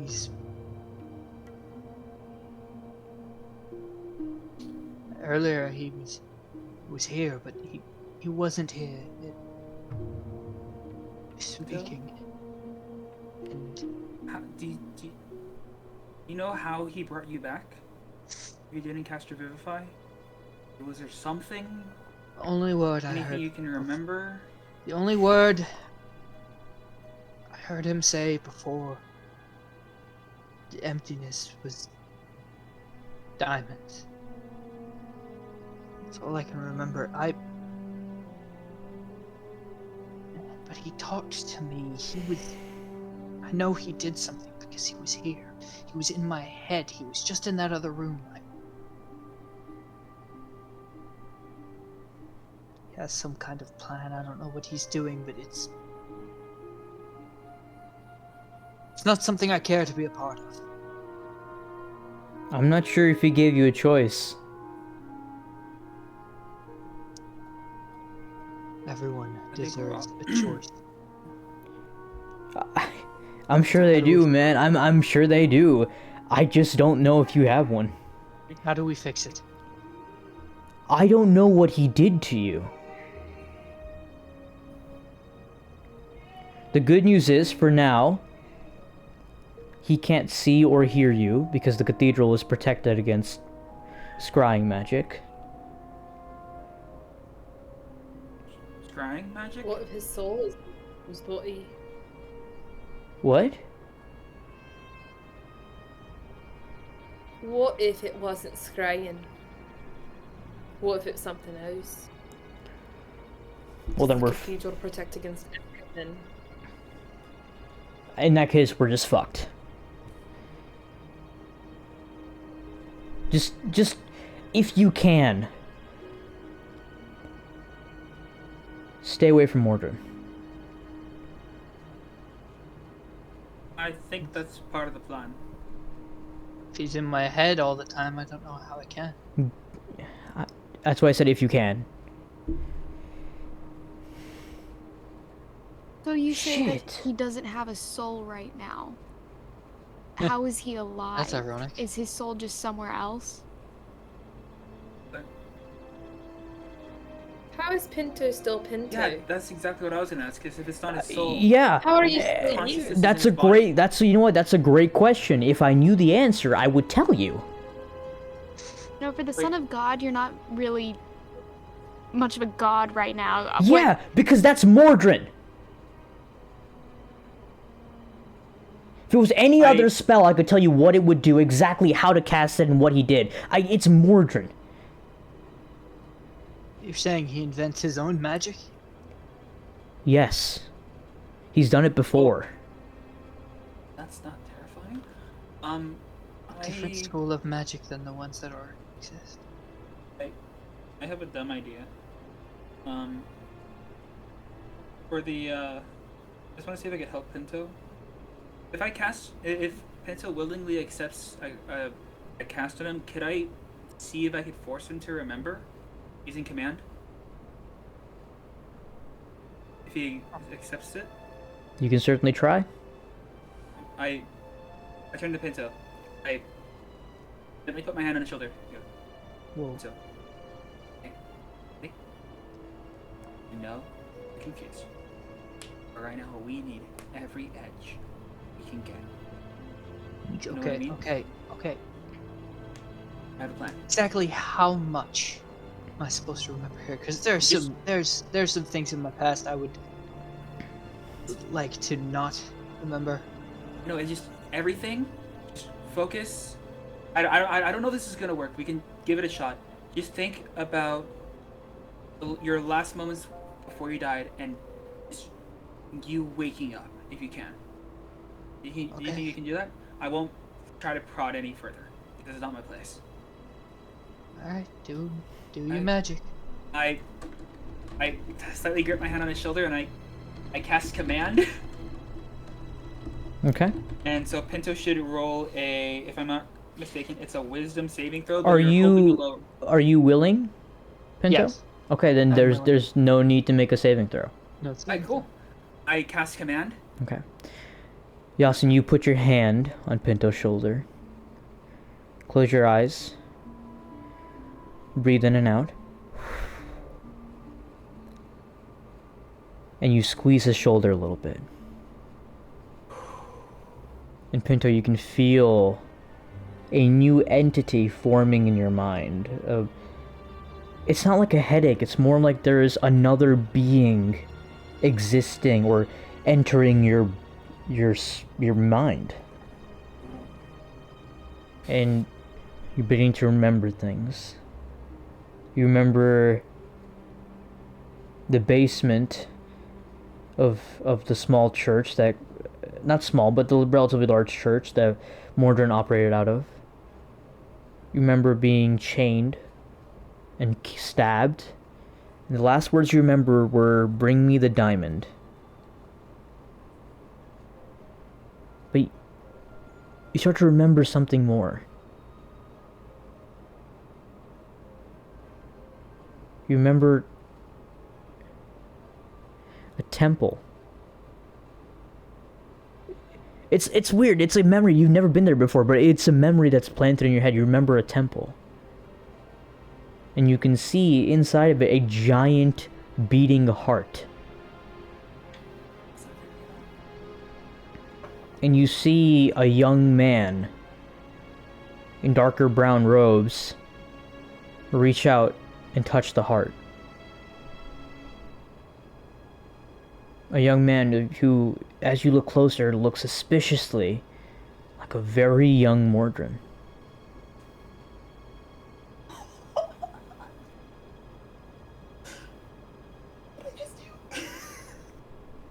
He's... Earlier he was here, but he wasn't here. Speaking. And How, do you know how he brought you back? You didn't cast Revivify? Was there something? the only word I Anything heard... you can remember? The only word I heard him say before the emptiness was diamonds. That's all I can remember. But he talked to me. I know he did something because he was here. He was in my head. He was just in that other room. He has some kind of plan. I don't know what he's doing, but it's not something I care to be a part of. I'm not sure if he gave you a choice. Everyone think we're deserves all- a choice. I'm sure they do, man. I'm sure they do. I just don't know if you have one. How do we fix it? I don't know what he did to you. The good news is, for now, he can't see or hear you because the cathedral is protected against scrying magic. Scrying magic? What if his soul was bloody? What? What if it wasn't scrying? What if it's something else? Well, then The we're... cathedral to protect against everything. In that case, we're just fucked. Just, if you can, stay away from Mordred. I think that's part of the plan. If he's in my head all the time, I don't know how I can. That's why I said if you can. So you say that Shit. he doesn't have a soul right now. How is he alive? That's ironic. Is his soul just somewhere else? How is Pinto still Pinto? Yeah, that's exactly what I was gonna ask. Because if it's not his soul, Yeah. How are you still consciousness you? is That's in a his body. great. That's you know what? That's a great question. If I knew the answer, I would tell you. No, for the Son of God, you're not really much of a god right now. Yeah, because that's Mordred. If it was any other spell, I could tell you what it would do, exactly how to cast it, and what he did. It's Mordred. You're saying he invents his own magic? Yes. He's done it before. That's not terrifying. Different school of magic than the ones that already exist. I have a dumb idea. For the I just want to see if I can help Pinto. If Pinto willingly accepts a cast on him, could I see if I could force him to remember using command? If he accepts it, You can certainly try. I turn to Pinto. I gently put my hand on his shoulder. Go. Whoa. Pinto. Hey. Hey. You know, you're confused. But right now, we need every edge we can get. You know what I Okay, mean? okay. I have a plan. Exactly how much am I supposed to remember here? Because there's some things in my past I would like to not remember. No, it's just everything. Just focus. I don't know if this is gonna work. We can give it a shot. Just think about your last moments before you died and just you waking up if you can. Do you think you can do that? I won't try to prod any further because it's not my place. All right, do your magic. I slightly grip my hand on his shoulder and I cast command. Okay. And so Pinto should roll if I'm not mistaken, it's a wisdom saving throw. Are you're hoping to you willing, Pinto? Yes. Okay, then I'm there's willing. there's no need to make a saving throw. No, it's Alright, cool. I cast command. Okay. Yasin, you put your hand on Pinto's shoulder. Close your eyes. Breathe in and out. And you squeeze his shoulder a little bit. And Pinto, you can feel a new entity forming in your mind. It's not like a headache, it's more like there is another being existing or entering your mind. And you're beginning to remember things. You remember the basement of the small church that, not small, but the relatively large church that Mordred operated out of. You remember being chained and stabbed. And the last words you remember were, "Bring me the diamond." But you start to remember something more. You remember a temple. It's weird. It's a memory. You've never been there before, but it's a memory that's planted in your head. You remember a temple. And you can see inside of it a giant beating heart. And you see a young man in darker brown robes reach out and touch the heart. A young man who, as you look closer, looks suspiciously like a very young Mordred.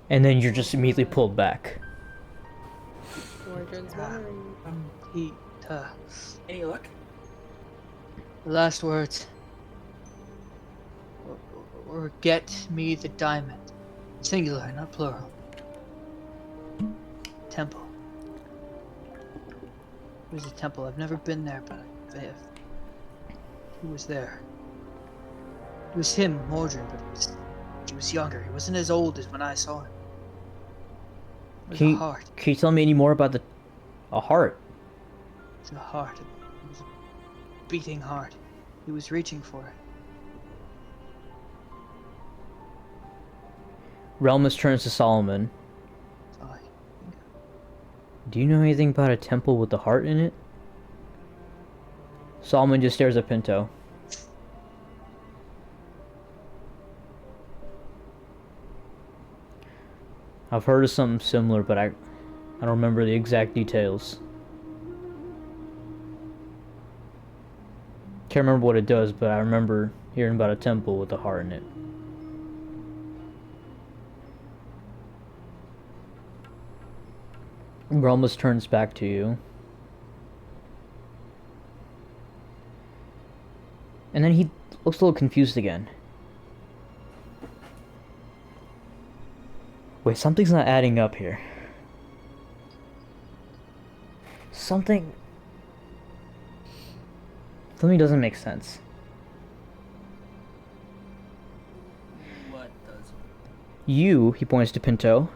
And then you're just immediately pulled back. Mordred's memory. He, Any luck? last words. Or get me the diamond. Singular, not plural. Temple. Where's the temple? I've never been there, but who was there? It was him, Mordrin, but he was younger. He wasn't as old as when I saw him. It was a heart. Can you tell me any more about a heart? It was a heart. It was a beating heart. He was reaching for it. Relmus turns to Solomon. Sorry. Do you know anything about a temple with a heart in it? Solomon just stares at Pinto. I've heard of something similar, but I don't remember the exact details. Can't remember what it does, but I remember hearing about a temple with a heart in it. Relmus turns back to you. And then he looks a little confused again. Wait, something's not adding up here. Something doesn't make sense. What does? You, he points to Pinto.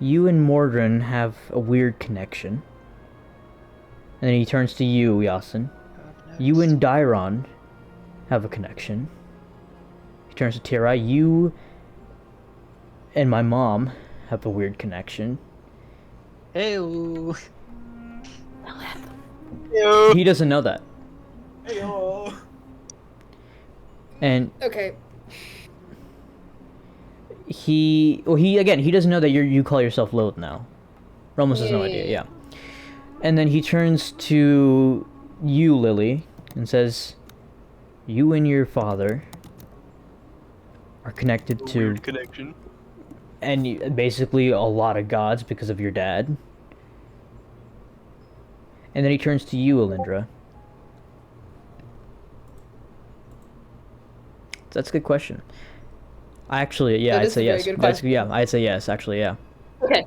You and Mordrin have a weird connection. And then he turns to you, Yasin. You and Dairon have a connection. He turns to Tira. You and my mom have a weird connection. Hey-o. He doesn't know that. Hey-o. And Okay. he doesn't know that you call yourself Lilith now. Ramos has no idea, yeah. And then he turns to you, Lily, and says, you and your father are connected to Weird connection. and basically a lot of gods because of your dad. And then he turns to you, Alindra. That's a good question. Actually, yeah, That I'd is say a very yes. good That's question. yeah, I'd say yes. Actually, yeah. Okay.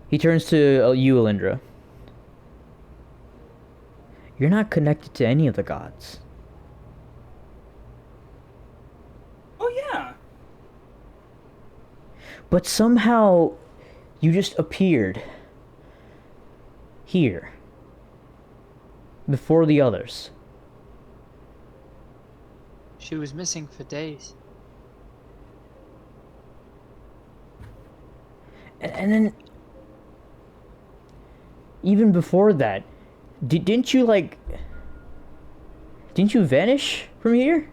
He turns to you, Alindra. You're not connected to any of the gods. Oh yeah. But somehow, you just appeared here before the others. She was missing for days. And then, even before that, didn't you vanish from here?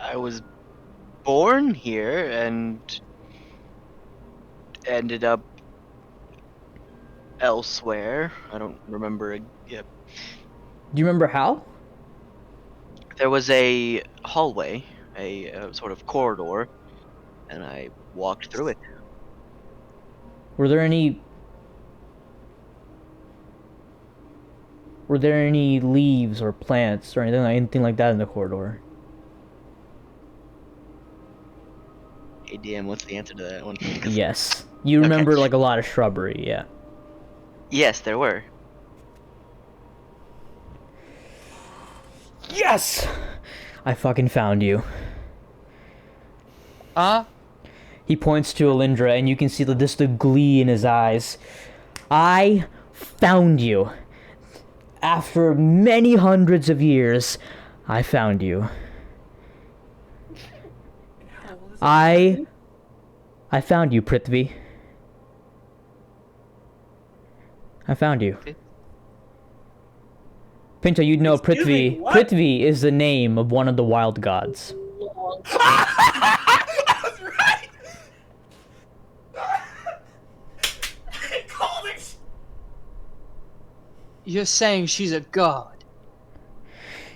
I was born here and ended up elsewhere. I don't remember. Yep. Do you remember how? There was a hallway, a sort of corridor, and I walked through it. Were there any leaves or plants or anything like that in the corridor? Hey DM, what's the answer to that one? Yes. You remember like a lot of shrubbery, yeah. Yes, there were. Yes! I fucking found you. He points to Alindra, and you can see the glee in his eyes. I found you. After many hundreds of years, I found you. I found you, Prithvi. I found you. Pinto, you'd know Excuse me, Prithvi. what? Prithvi is the name of one of the wild gods. I was right. I called it. You're saying she's a god.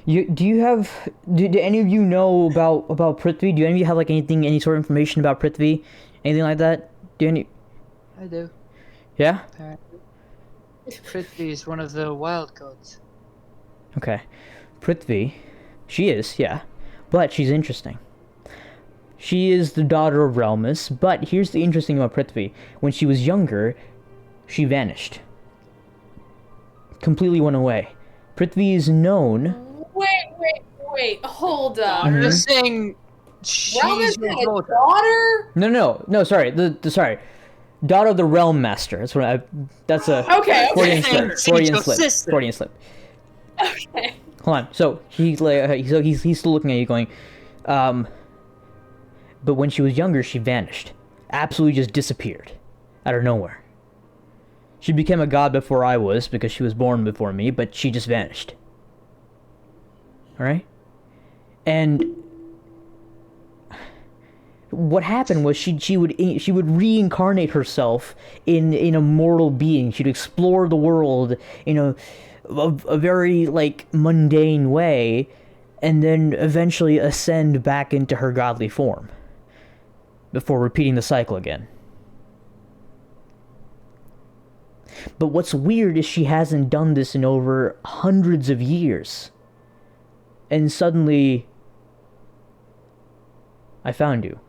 Do any of you know about Prithvi? Do any of you have like any sort of information about Prithvi? Anything like that? I do. Yeah? Apparently. Prithvi is one of the wild gods. Okay. Prithvi, she is, yeah. But she's interesting. She is the daughter of Relmus, but here's the interesting about Prithvi. When she was younger, she vanished. Completely went away. Prithvi is known... Wait, hold up. I'm just saying she's Relmus your had a daughter. daughter? No, sorry. Sorry. Daughter of the Realm Master. That's what I... That's a... Okay. Freudian slip. Freudian your slip. sister. Freudian slip. Okay. Hold on. So he's still looking at you, going, but when she was younger, she vanished, absolutely just disappeared, out of nowhere. She became a god before I was because she was born before me, but she just vanished. All right, and what happened was she would reincarnate herself in a mortal being. She'd explore the world, a very like mundane way, and then eventually ascend back into her godly form before repeating the cycle again. But what's weird is she hasn't done this in over hundreds of years. And suddenly I found you.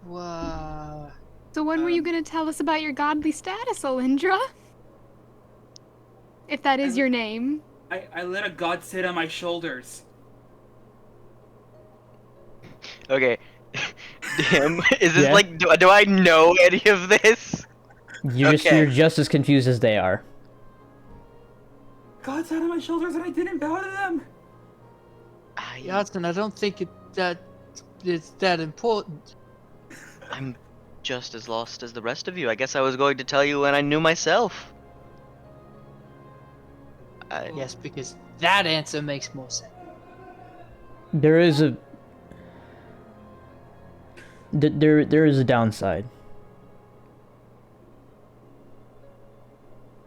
Wow. So when were you gonna tell us about your godly status, Alindra? If that is your name. I let a god sit on my shoulders. Okay. Damn. Is this Yeah? like, do I know any of this? You're Okay. just as confused as they are. God sat on my shoulders and I didn't bow to them. Yasmin, I don't think it's that important. I'm just as lost as the rest of you. I guess I was going to tell you when I knew myself. Yes, because that answer makes more sense. There is a there is a downside.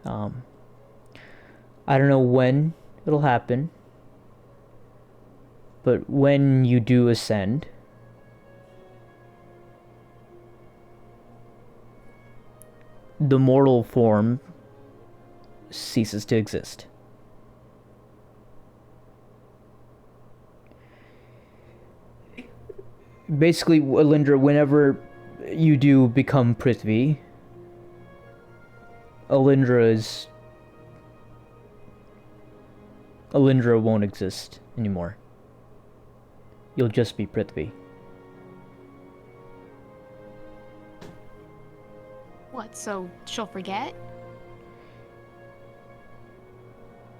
I don't know when it'll happen, but when you do ascend, the mortal form ceases to exist. Basically, Alindra, whenever you do become Prithvi, Alindra won't exist anymore. You'll just be Prithvi. What, so she'll forget?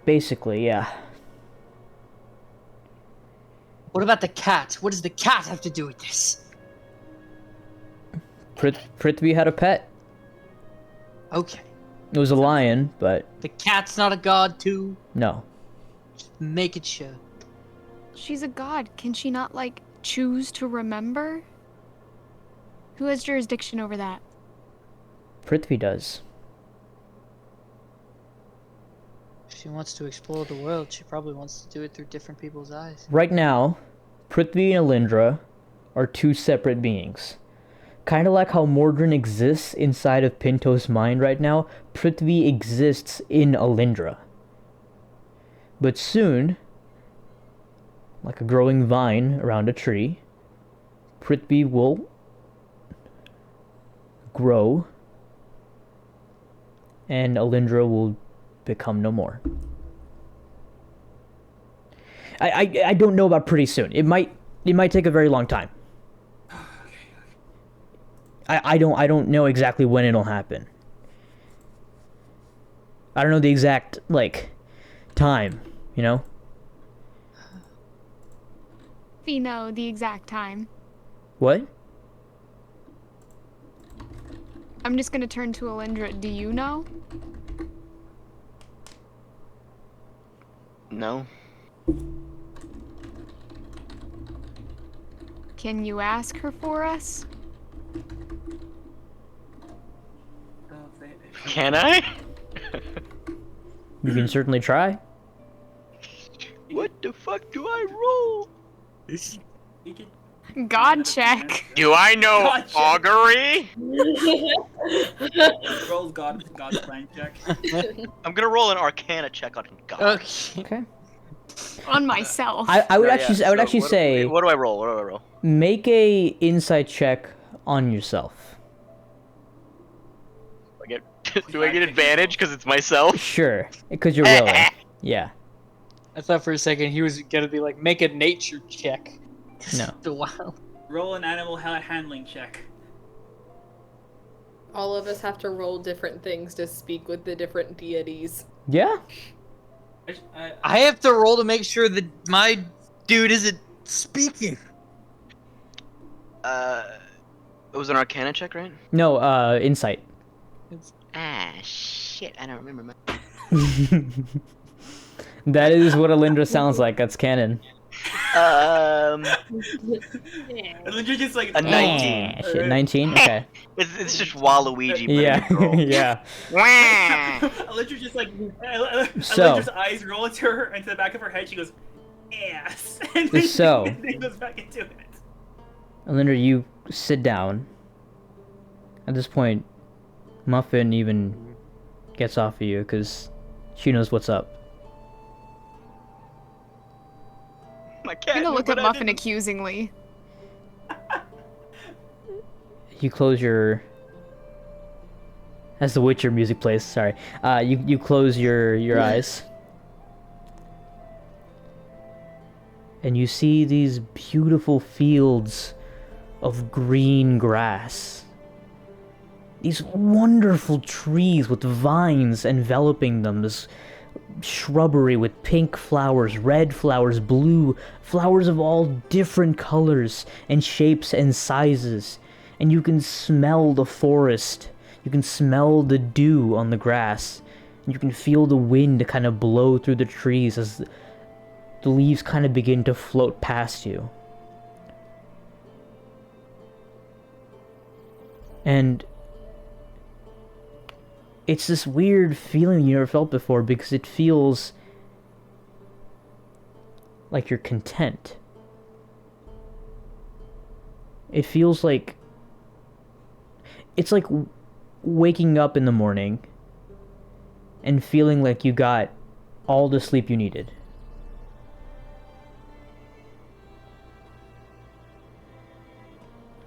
Basically, yeah. What about the cat? What does the cat have to do with this? Prithvi had a pet. Okay. It was a lion, but The cat's not a god too? no. Just make it sure. She's a god. Can she not, like, choose to remember? Who has jurisdiction over that? Prithvi does. If she wants to explore the world, she probably wants to do it through different people's eyes. Right now, Prithvi and Alindra are two separate beings. Kind of like how Mordrin exists inside of Pinto's mind right now, Prithvi exists in Alindra. But soon, like a growing vine around a tree, Prithvi will grow and Alindra will become no more. I don't know about pretty soon. It might take a very long time. I don't know exactly when it'll happen. I don't know the exact time, you know? If you know the exact time. What? I'm just gonna turn to Alindra. Do you know? No. Can you ask her for us? Can I? You can certainly try. What the fuck do I roll? You could God check. Do I know Gotcha. augury? Rolls God's plan check. I'm gonna roll an Arcana check on God. Okay. Okay. On myself. I would Yeah, actually yeah, I would so actually what- say What do I roll? What do I roll? make a insight check on yourself. Do I get advantage because it's myself? Sure, because you're willing. Yeah. I thought for a second he was gonna be like, make a nature check. No. Wow. Roll an animal handling check. All of us have to roll different things to speak with the different deities. Yeah. I have to roll to make sure that my dude isn't speaking. It was an Arcana check, right? No. Insight. Ah, shit! I don't remember my. That is what Alindra sounds like. That's canon. Literally just like A 19. Shit, 19. Okay. It's just Waluigi. But Yeah. in a girl. Yeah. Literally just like So- Elendra's eyes roll into the back of her head. She goes, ass. And then So- she goes back into it. Alindra, you sit down. At this point, Muffin even gets off of you because she knows what's up. My cat. I'm gonna knew, look but at I Muffin didn't. accusingly. You close your. As the Witcher music plays, sorry. You close your eyes. And you see these beautiful fields of green grass. These wonderful trees with vines enveloping them. This shrubbery with pink flowers, red flowers, blue, flowers of all different colors and shapes and sizes. And you can smell the forest. You can smell the dew on the grass. And you can feel the wind kind of blow through the trees as the leaves kind of begin to float past you. And it's this weird feeling you never felt before because it feels like you're content. It feels like it's like waking up in the morning and feeling like you got all the sleep you needed.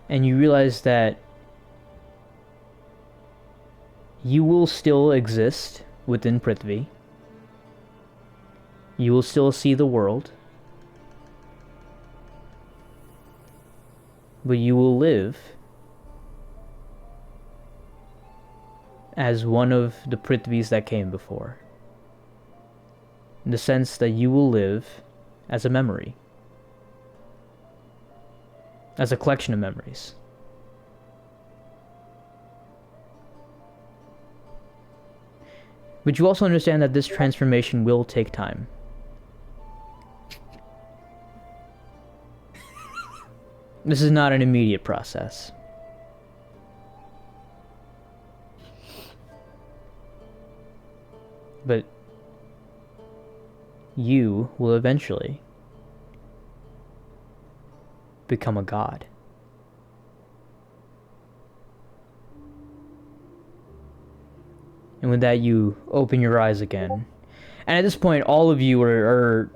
And you realize that you will still exist within Prithvi. You will still see the world. But you will live as one of the Prithvis that came before. In the sense that you will live as a memory. As a collection of memories. But you also understand that this transformation will take time. This is not an immediate process. But you will eventually become a god. And with that, you open your eyes again. And at this point, all of you are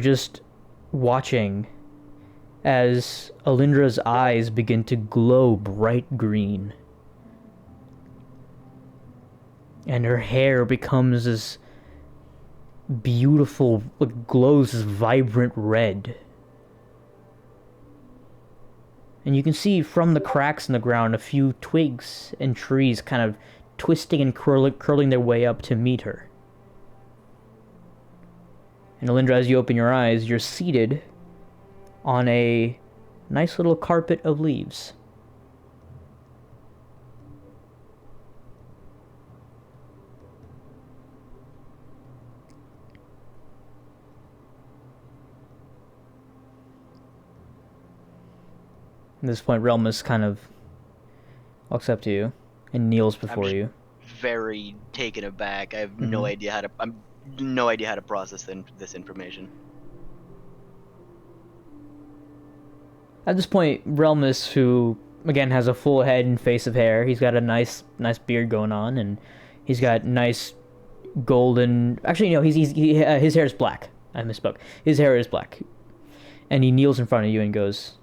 just watching as Alindra's eyes begin to glow bright green. And her hair becomes this beautiful, what glows this vibrant red. And you can see from the cracks in the ground a few twigs and trees kind of twisting and curling their way up to meet her. And Alindra, as you open your eyes, you're seated on a nice little carpet of leaves. At this point, Relmus kind of walks up to you and kneels before you. Very taken aback. I have Mm-hmm. no idea how to. I'm no idea how to process this information. At this point, Relmus, who again has a full head and face of hair, he's got a nice beard going on, and he's got nice golden. Actually, no, his hair is black. I misspoke. His hair is black, and he kneels in front of you and goes,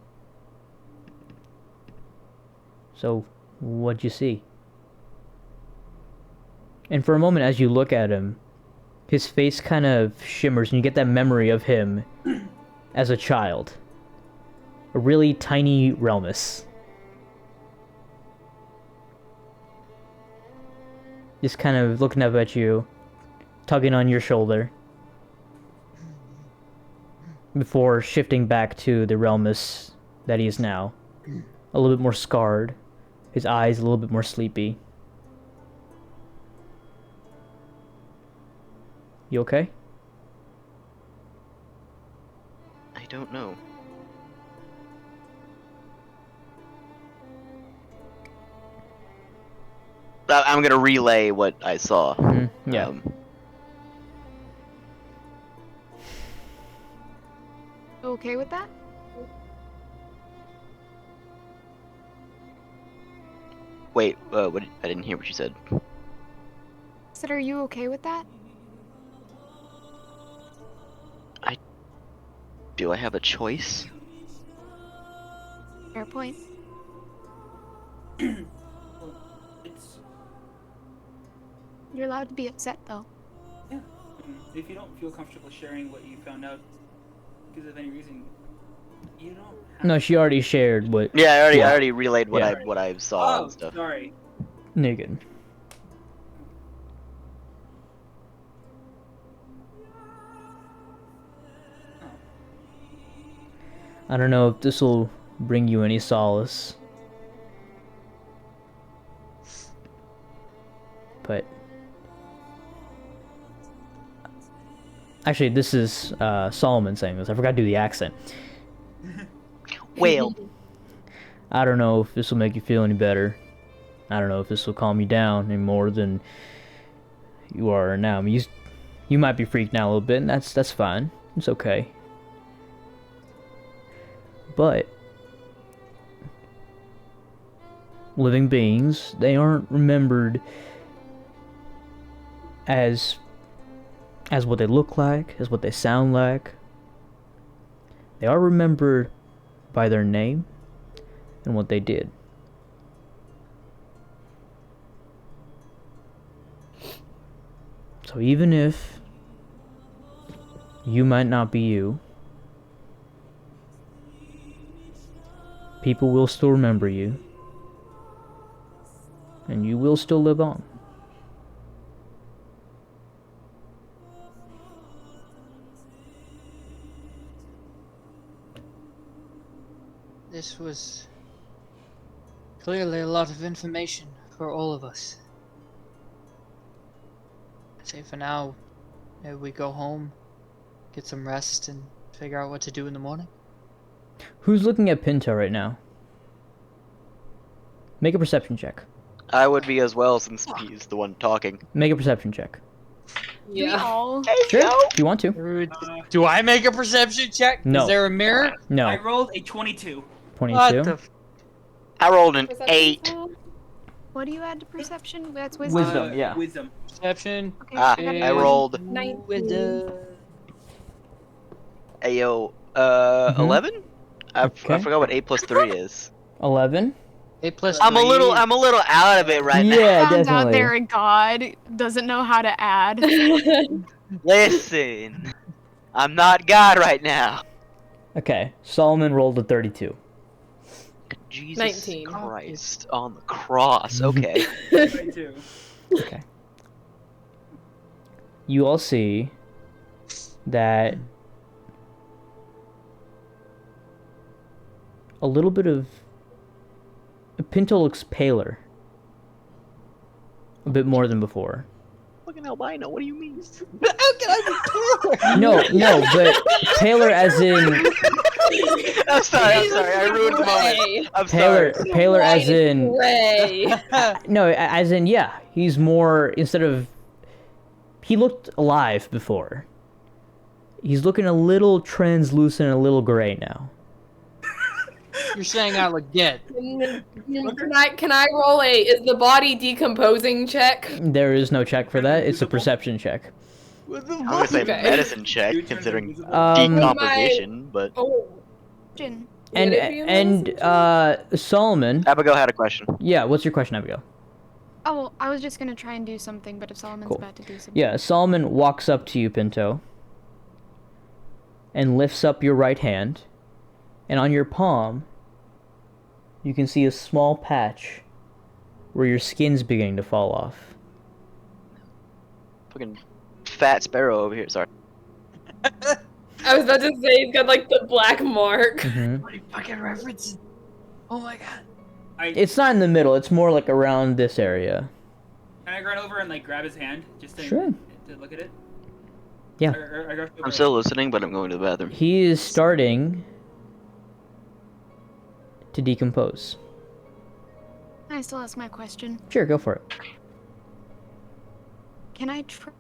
"So, what'd you see?" And for a moment, as you look at him, his face kind of shimmers, and you get that memory of him as a child. A really tiny Relmus. Just kind of looking up at you, tugging on your shoulder, before shifting back to the Relmus that he is now. A little bit more scarred, his eyes a little bit more sleepy. You okay? I don't know. I'm gonna relay what I saw. Mm-hmm. Yeah. Okay with that? Wait, what? I didn't hear what you said. Said, are you okay with that? Do I have a choice? Fair point. It's You're allowed to be upset, though. yeah. If you don't feel comfortable sharing what you found out because of any reason, you don't. Have No, she already shared what. Yeah, I Yeah. already relayed what Yeah. I saw Oh, and stuff. sorry. Naked. I don't know if this will bring you any solace, but actually, this is Solomon saying this. I forgot to do the accent. Whale. I don't know if this will make you feel any better. I don't know if this will calm you down any more than you are now. I mean, you might be freaked out a little bit, and that's fine. It's okay. But living beings, they aren't remembered as what they look like, as what they sound like. They are remembered by their name and what they did. So even if you might not be you, people will still remember you, and you will still live on. This was clearly a lot of information for all of us. I'd say for now, maybe we go home, get some rest, and figure out what to do in the morning. Who's looking at Pinto right now? Make a perception check. I would be as well since he's the one talking. Make a perception check. Do we all? Sure, if you want to. Do I make a perception check? No. Is there a mirror? No. I rolled a 22. 22. What the? I rolled an 8. What do you add to perception? That's wisdom. Wisdom, yeah. Wisdom. Perception. Okay, Ah, got it. I rolled Wisdom. Ayo, Mhm. 11? I Okay. forgot what 8 plus 3 is. 11. 8 plus I'm a 3. little out of it right now. Yeah, Found out definitely. they're a god, doesn't know how to add. Listen, I'm not God right now. Okay, Solomon rolled a 32. Jesus 19. Christ on the cross. Okay. 22. Okay. You all see that a little bit of Pinto looks paler. A bit more than before. Fucking albino. What do you mean? No, but paler as in I'm sorry. I ruined the moment. I'm sorry. paler as in Gray. no, as in yeah, he's more instead of he looked alive before. He's looking a little translucent, a little gray now. You're saying I look dead. Can I roll is the body decomposing check? There is no check for that. It's a perception check. What the I'm gonna say Okay. medicine check, Dude turns considering invisible. decomposition, but Oh, Jin. And would it be a medicine check? Solomon. Abigail had a question. Yeah, what's your question, Abigail? Oh, I was just gonna try and do something, but if Solomon's Cool. about to do something. Yeah, Solomon walks up to you, Pinto, and lifts up your right hand, and on your palm, you can see a small patch where your skin's beginning to fall off. Fucking fat sparrow over here. Sorry. I was about to say he's got like the black mark. Mm-hmm. What are you fucking referencing? Oh my god. It's not in the middle. It's more like around this area. Can I run over and like grab his hand just to, Sure. to look at it? Yeah. I go I'm still listening, but I'm going to the bathroom. He is starting to decompose. Can I still ask my question? Sure, go for it. Can I try?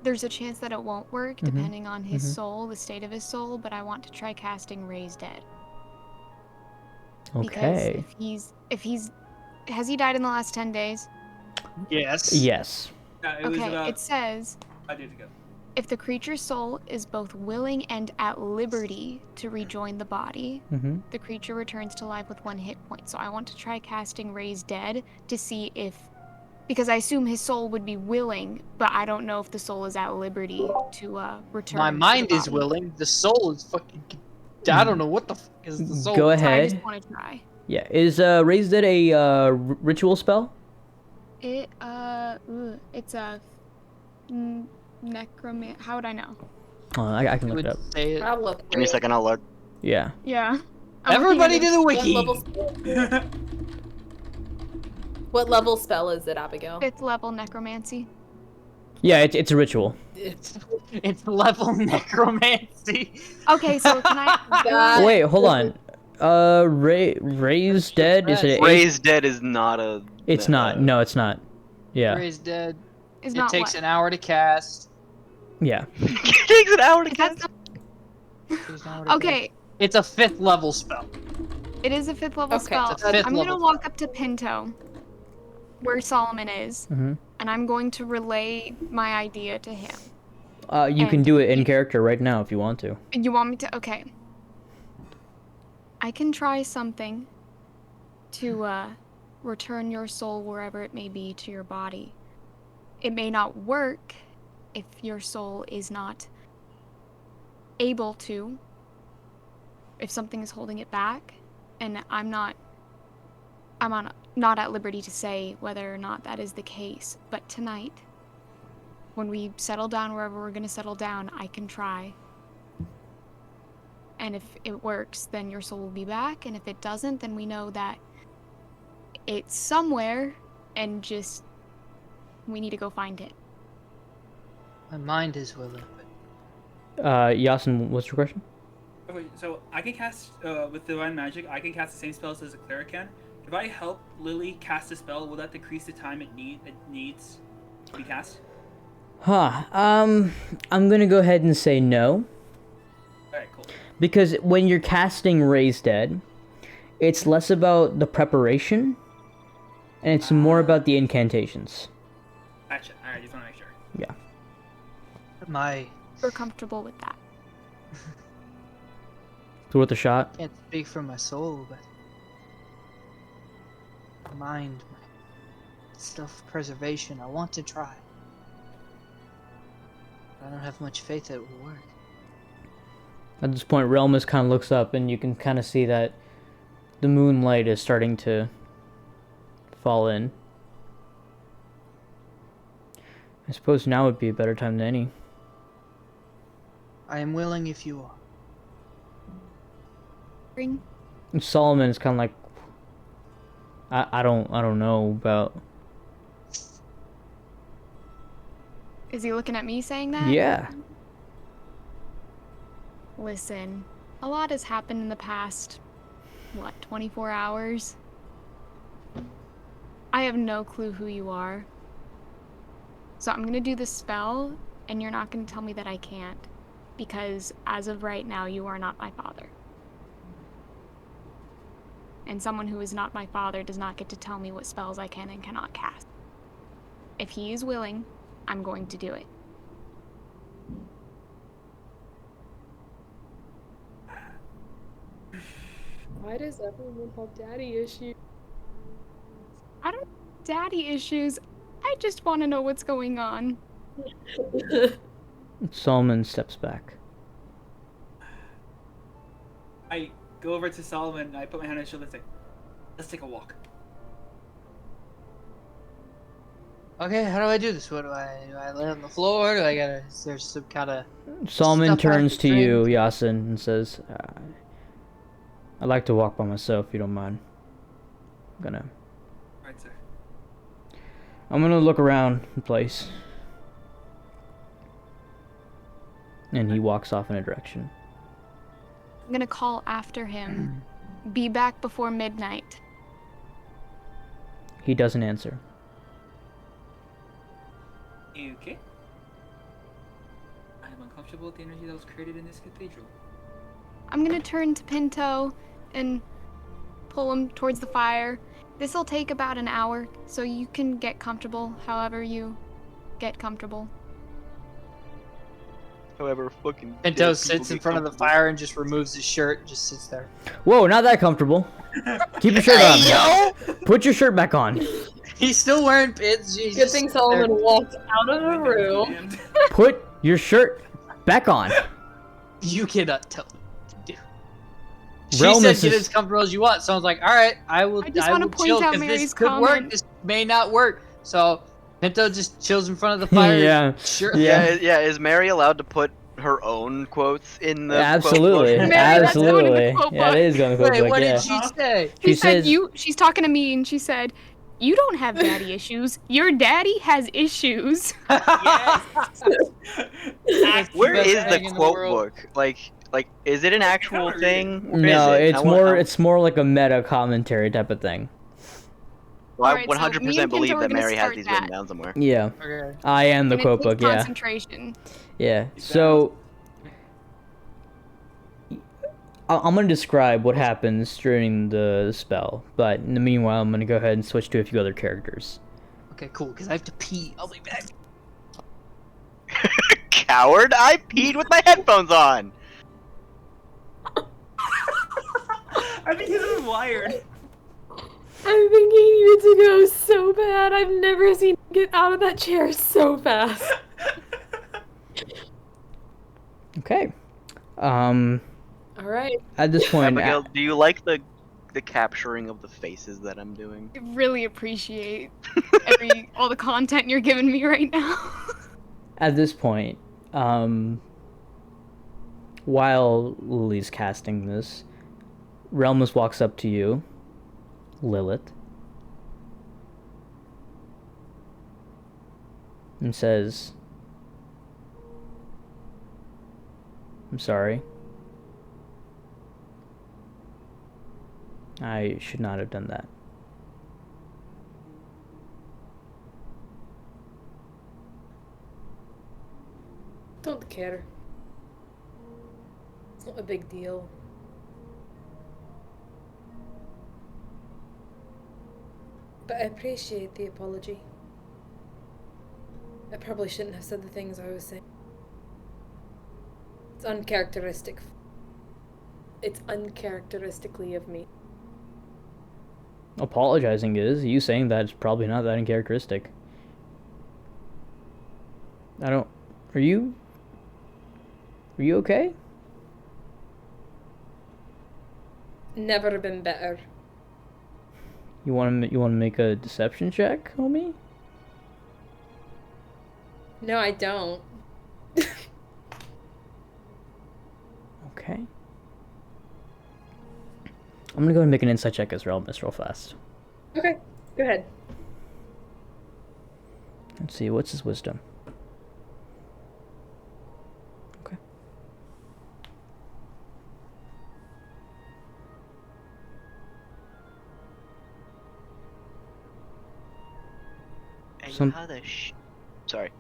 There's a chance that it won't work Mhm. depending on his Mhm. soul, the state of his soul, but I want to try casting Raise Dead. Okay. Because if he's, has he died in the last 10 days? Yes. Yes. It was Okay, about it says 5 days ago. if the creature's soul is both willing and at liberty to rejoin the body, Mm-hmm. the creature returns to life with 1 hit point. So I want to try casting Raise Dead to see if, because I assume his soul would be willing, but I don't know if the soul is at liberty to return. My to the mind is body. willing. The soul is fucking. I don't know what the fuck is the soul. Go So I ahead. just want to try. Yeah. Is Raise Dead a ritual spell? It's a necromant. How would I know? I can I look would it up. say it. I'll look. Give me a second, I'll look. Yeah. Yeah. Everybody do the What wiki. level spell is it, Abigail? 5th level necromancy. Yeah, it's a ritual. It's level necromancy. Okay, so can I? That- Wait, hold on. Raise Dead is it? Raised Dead is not a. It's not. No, it's not. Yeah. Raise Dead. Is It not takes what? an hour to cast. Yeah. It takes an hour to Is cast. that Takes an hour to okay, cast. It's a 5th level spell. it is a 5th level Okay. spell. It's a 5th I'm gonna level walk up to Pinto, where Solomon is, Mm-hmm. and I'm going to relay my idea to him. You can And do it in character right now if you want to. You want me to? Okay. I can try something to return your soul wherever it may be to your body. It may not work if your soul is not able to, if something is holding it back, and I'm not at liberty to say whether or not that is the case. But tonight, when we settle down wherever we're going to settle down, I can try. And if it works, then your soul will be back. And if it doesn't, then we know that it's somewhere and just we need to go find it. My mind is willing. Yasin, what's your question? Oh, wait, so I can cast with divine magic. I can cast the same spells as a cleric can. If I help Lily cast a spell, will that decrease the time it needs to be cast? Huh. I'm gonna go ahead and say no. All right, cool. Because when you're casting Raise Dead, it's less about the preparation, and it's more about the incantations. Gotcha. All right, just want to make sure. Yeah. My We're comfortable with that. So worth a shot. can't speak for my soul, but my mind, my self-preservation. I want to try. I don't have much faith that it will work. At this point, Realmus kind of looks up, and you can kind of see that the moonlight is starting to fall in. I suppose now would be a better time than any. I am willing if you are. Ring. And Solomon is kind of like, I don't know about. Is he looking at me saying that? Yeah. Listen, a lot has happened in the past, 24 hours? I have no clue who you are. So I'm gonna do this spell, and you're not gonna tell me that I can't. Because as of right now, you are not my father. and someone who is not my father does not get to tell me what spells I can and cannot cast. If he is willing, I'm going to do it. Why does everyone have daddy issues? I don't have daddy issues. I just want to know what's going on. Solomon steps back. I go over to Solomon. I put my hand on his shoulder and say, "Let's take a walk." Okay, how do I do this? Do I lay on the floor? Is there some kind of... Solomon Stuff I turns could to you, drink. Yasin, and says, I'd like to walk by myself, if you don't mind. Right, sir. I'm gonna look around the place. And he walks off in a direction. I'm gonna call after him. Be back before midnight. He doesn't answer. Okay. I am uncomfortable with the energy that was created in this cathedral. I'm gonna turn to Pinto and pull him towards the fire. This'll take about an hour, so you can get comfortable however you get comfortable. However, fucking. Pinto dead sits people in get front of the comfortable. fire and just removes his shirt and just sits there. Whoa, not that comfortable. Keep your shirt on. Yo! Put your shirt back on. He's still wearing pits. He's Good just thing sitting there. Solomon walked out of the room. Put your shirt back on. You cannot tell me what to do. She Realmus said get is- as comfortable as you want, so I was like, alright, I will I just wanna will point chill, out 'cause Mary's this could work, comment. this may not work. So Pinto just chills in front of the fire. Yeah. Sure. Yeah, is Mary allowed to put her own quotes in the Absolutely. quote book? Mary, that's going in the Absolutely. quote Yeah, it book. is going to quote Wait, book, what yeah. did she say? She She said says- she's talking to me and she said, "You don't have daddy issues. Your daddy has issues." Yes. Where Best is the thing in the quote world. book? Like, is it an actual covered. thing? Where No, is it? it's more like a meta commentary type of thing. Well, I Alright, so me 100% and believe Pinto are that gonna Mary has start these that. written down somewhere. Yeah. Okay. I am the And it quote takes book, yeah. concentration. Yeah. So I'm gonna describe what happens during the spell, but in the meanwhile, I'm gonna go ahead and switch to a few other characters. Okay, cool, because I have to pee. I'll be back. Coward! I peed with my headphones on! I think this is wired. I'm thinking he needs to go so bad. I've never seen him get out of that chair so fast. Okay. Alright. At this point, Abigail, do you like the capturing of the faces that I'm doing? I really appreciate all the content you're giving me right now. at this point, while Lily's casting this, Realmus walks up to you, Lilith, and says, "I'm sorry. I should not have done that." Don't care. It's not a big deal. But I appreciate the apology. I probably shouldn't have said the things I was saying. It's uncharacteristic. It's uncharacteristically of me. Apologizing is, you saying that is probably not that uncharacteristic. Are you okay? Never been better. You want to make a deception check, homie? No, I don't. Okay. I'm gonna go and make an insight check as Realmus real fast. Okay, go ahead. Let's see, what's his wisdom? Okay. Hey, Some- how the Sorry.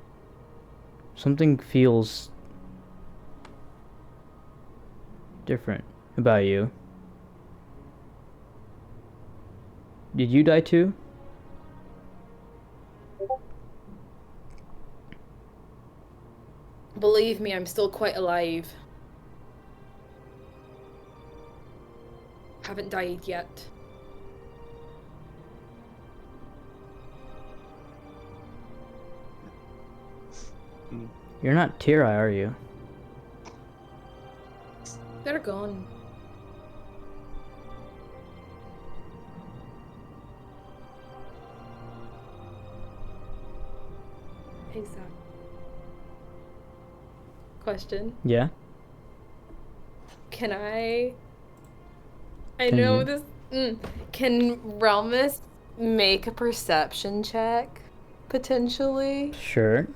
Something feels different about you. Did you die too? Believe me, I'm still quite alive. Haven't died yet. You're not Tira, are you? They're gone. Hey, Sam. Question. Yeah. Can I Can know you? this. Can Realmus make a perception check? Potentially? Sure.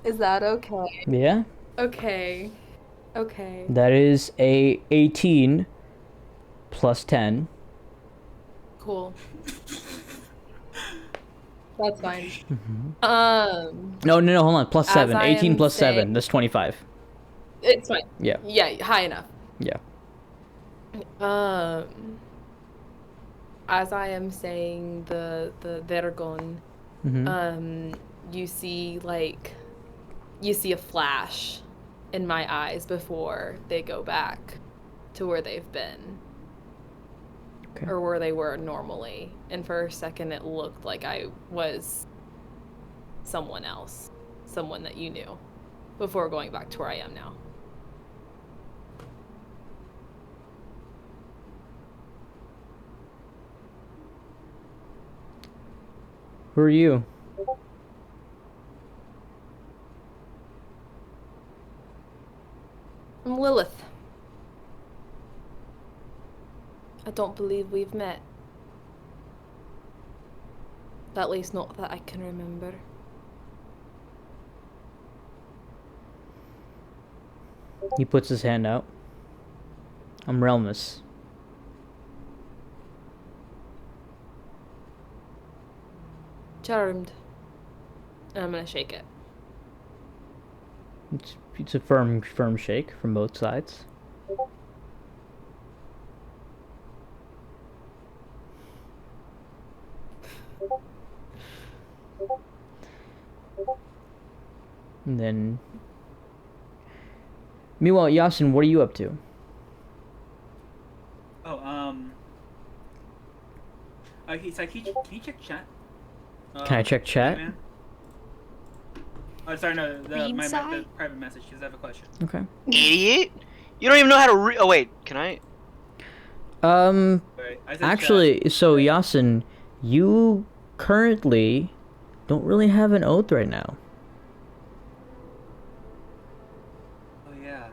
Is that okay? Yeah. Okay. Okay. That is a 18 plus 10. Cool. That's fine. No, hold on. Plus As 7. I 18 am plus 7. saying- That's 25. It's fine. Yeah. Yeah, high enough. Yeah. As I am saying the Vergon, Mm-hmm. you see a flash in my eyes before they go back to where they've been. Okay. Or where they were normally. And for a second it looked like I was someone else. Someone that you knew. Before going back to where I am now. Who are you? I'm Lilith. I don't believe we've met. At least not that I can remember. He puts his hand out. I'm Realmus. Charmed. And I'm gonna shake it. It's a firm shake from both sides. And then, meanwhile, Yasin, what are you up to? He's like, can you check chat? Can I check chat? Man? Oh, sorry, no, Green the side? private message, because I have a question. Okay. Idiot! You don't even know how to read. Oh wait, can I? Wait, I said Actually, so Yasin, you currently don't really have an oath right now. chat. Oh yeah.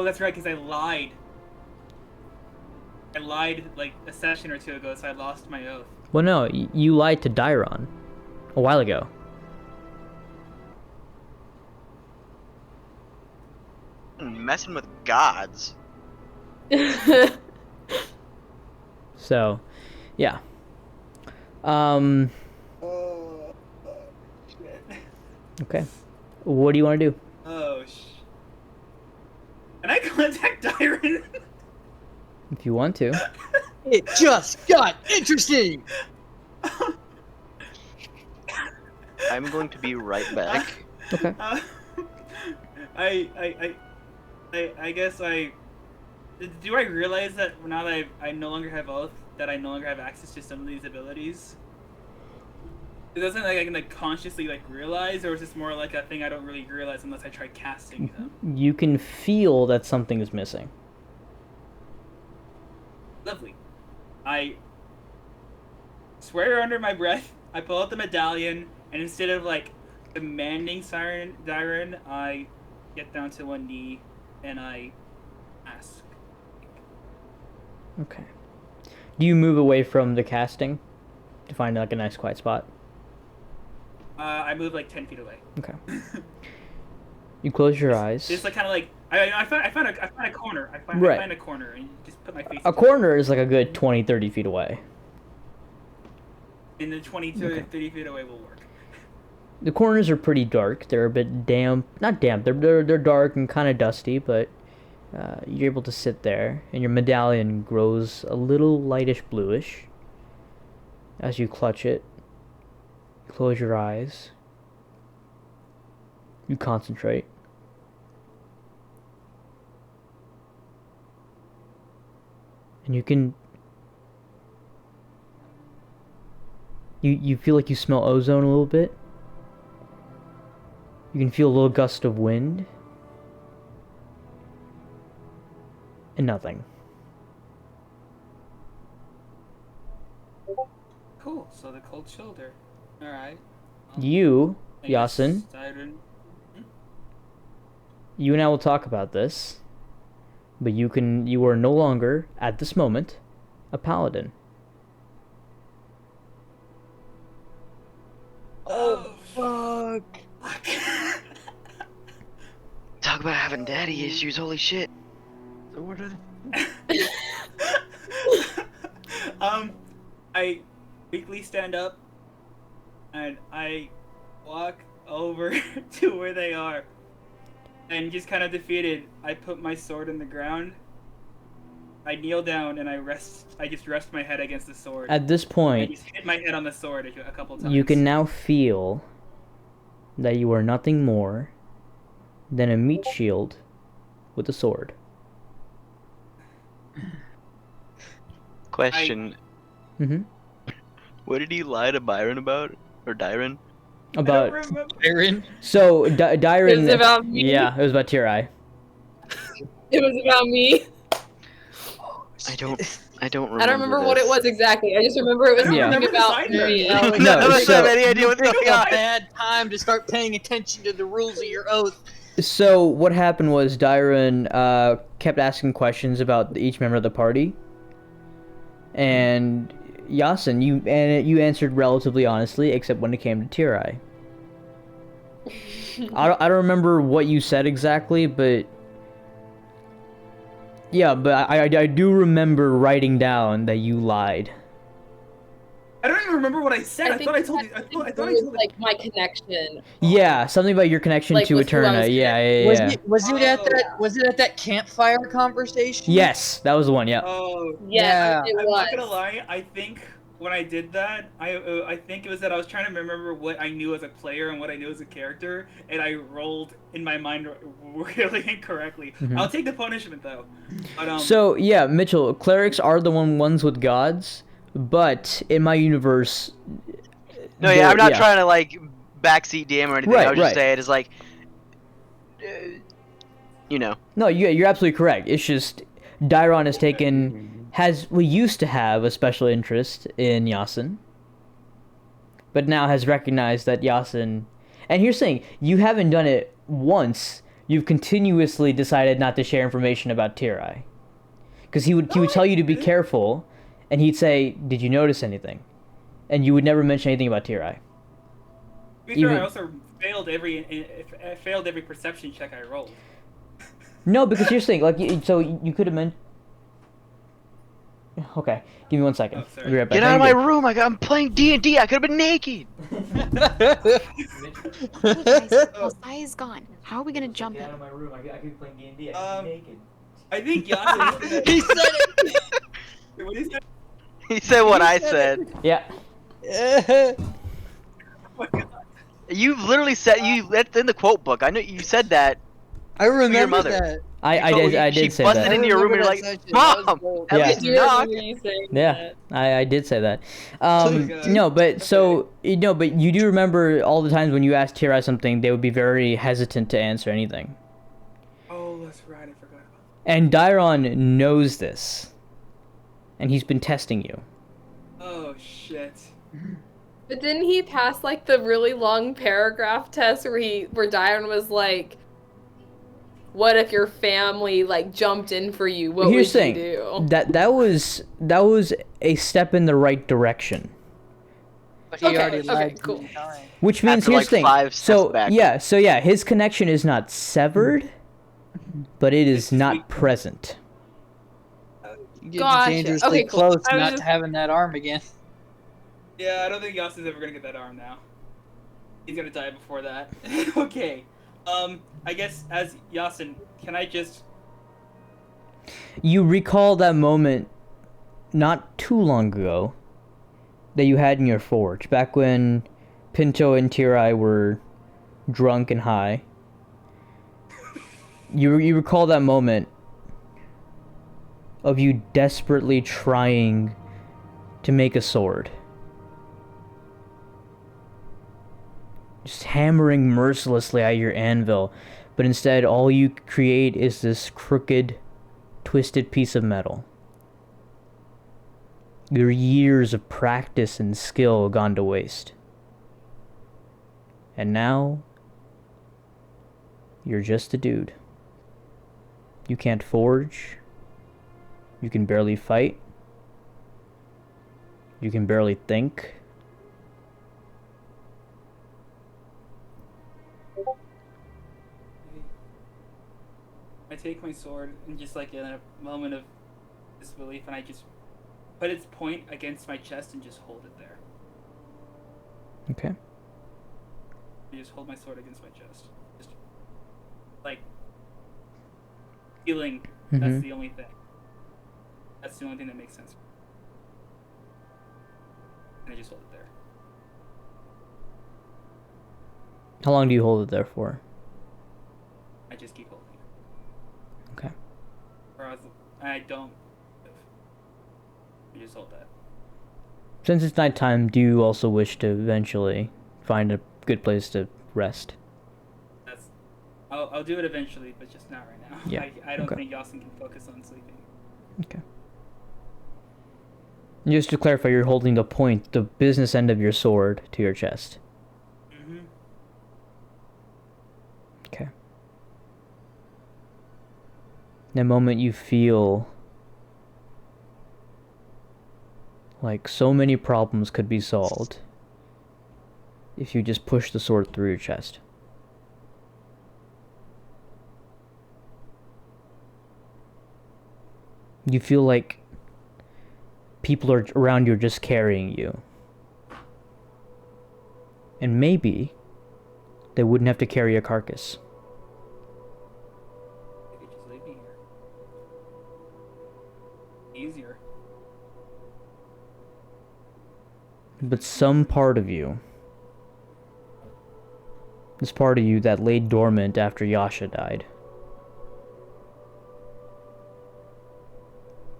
That's right, because I lied. I lied like a session or two ago, so I lost my oath. Well, no, you lied to Dairon a while ago. Messing with gods. So, yeah. Oh, shit. Okay. What do you want to do? Oh, Can I contact Dyron? If you want to. It just got interesting. I'm going to be right back. Okay. I guess do I realize that now that I no longer have oath, that I no longer have access to some of these abilities? It doesn't like I can like consciously like realize, or is this more like a thing I don't really realize unless I try casting them? You can feel that something is missing. Lovely. I swear under my breath, I pull out the medallion, and instead of like demanding Dyron, I get down to one knee and I ask. Okay. Do you move away from the casting to find like a nice quiet spot? I move like 10 feet away. Okay. You close your eyes. Just like kind of like I find a corner. I find a corner and just put my face. A corner is like a good 20-30 feet away. In the 20 to 30 feet away will work. The corners are pretty dark. They're a bit damp. Not damp. They're dark and kind of dusty, but you're able to sit there, and your medallion grows a little lightish bluish. as you clutch it. You close your eyes. You concentrate. And you can... You feel like you smell ozone a little bit. You can feel a little gust of wind. And nothing. Cool. So the cold shoulder. All right. You, I guess Yasin, you and I will talk about this. But you are no longer, at this moment, a paladin. Oh, fuck. Talk about having daddy issues, holy shit. So what are I weakly stand up and I walk over to where they are. And just kind of defeated, I put my sword in the ground. I kneel down and I just rest my head against the sword. At this I point, just hit my head on the sword a couple times. you can now feel that you are nothing more than a meat shield with a sword. Question. What did he lie to Byron about? Or Dyron? About Aaron? so Dyron. It was about me. Yeah, it was about Tirai. It was about me. I don't remember. I don't remember what it was exactly. I just remember it was Yeah. something about Remember me. Alex, None of No, us so- have any idea what's Pick going a on. bad time to start paying attention to the rules of your oath. So what happened was Dyron kept asking questions about each member of the party, and Yasin, you answered relatively honestly, except when it came to Tirai. I don't remember what you said exactly, but yeah, but I do remember writing down that you lied. I don't even remember what I said. I thought I told you. I thought I told you. Like my connection. Yeah, something about your connection Like, to with who I Eterna. was Yeah. Was it at that campfire conversation? Yes, that was the one. Yeah. Oh, Yeah, it I'm was. not gonna lie. I think when I did that, I think it was that I was trying to remember what I knew as a player and what I knew as a character, and I rolled in my mind really incorrectly. I'll take the punishment though. But, So yeah, Mitchell, clerics are the ones with gods, but in my universe, No, yeah, I'm not trying to like backseat DM or anything. Right, I was just right. saying it's like, you know. No, you're absolutely correct. It's just Dyron used to have a special interest in Yasin, but now has recognized that Yasin, and here's the thing, you haven't done it once. You've continuously decided not to share information about Tirai, because he would tell you to be careful, and he'd say, "Did you notice anything?" And you would never mention anything about Tirai. to be fair, I also failed every perception check I rolled. No, because here's the thing, like, so you could have mentioned. Okay, give me 1 second. Oh, sorry. I'll be right back. Get out of my room! I'm playing D&D. I could have been naked. Sai is gone. How are we gonna jump in? my room! I could be playing D&D. naked. I think Yasin. He said it! What is that? He said what I said. Yeah. You literally said that's in the quote book. I know you said that. I remember mother. that. I did say She busted that. into your room and you're like, Mom, at Yeah. least Do you knock. remember you saying Yeah, that? I did say that. God. No, but so but you do remember all the times when you asked Tirai something, they would be very hesitant to answer anything. Oh, that's right. I forgot about And Dyron knows this, and he's been testing you. that. Oh shit. But didn't he pass like the really long paragraph test where Diron was like, "What if your family like jumped in for you? What Here's the would thing, you do?" that was a step in the right direction. But he Okay, already okay, lied cool. 3 times. Which means After, here's like, the thing. 5 steps So back. yeah, his connection is not severed, but it is not present. You're getting Gotcha. dangerously Okay, cool. close I was not just- to having that arm again. Yeah, I don't think Yasin's ever gonna get that arm now. He's gonna die before that. Okay. I guess as Yasin, can I just... You recall that moment not too long ago that you had in your forge back when Pinto and Tirai were drunk and high. You recall that moment of you desperately trying to make a sword. Just hammering mercilessly at your anvil, but instead all you create is this crooked, twisted piece of metal. Your years of practice and skill gone to waste. And now, you're just a dude. You can't forge. You can barely fight. You can barely think. I take my sword and just like in a moment of disbelief, and I just put its point against my chest and just hold it there. Okay. I just hold my sword against my chest. Just like feeling that's the only thing. That's the only thing that makes sense. And I just hold it there. How long do you hold it there for? I just keep holding it. Okay. Or else I don't. I just hold that. Since it's nighttime, do you also wish to eventually find a good place to rest? That's. I'll do it eventually, but just not right now. Yeah. I don't Okay. think Yasin can focus on sleeping. Okay. Just to clarify, you're holding the point, the business end of your sword, to your chest. Mm-hmm. Okay. The moment you feel like so many problems could be solved if you just push the sword through your chest. You feel like people are around you are just carrying you. And maybe they wouldn't have to carry a carcass. They could just leave me here. Easier. But some part of you, this part of you that lay dormant after Yasha died,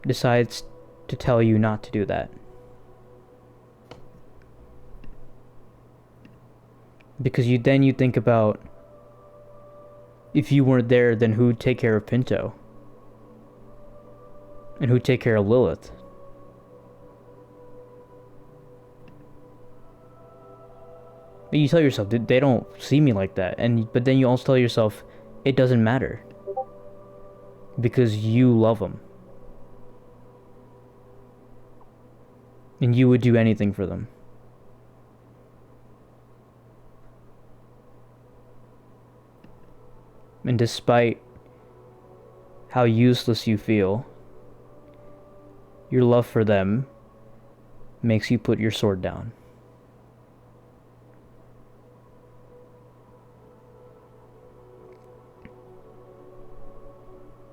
decides to tell you not to do that. Because you think about, if you weren't there, then who'd take care of Pinto? And who'd take care of Lilith? But you tell yourself, they don't see me like that. But then you also tell yourself, it doesn't matter. Because you love them. And you would do anything for them. And despite how useless you feel, your love for them makes you put your sword down.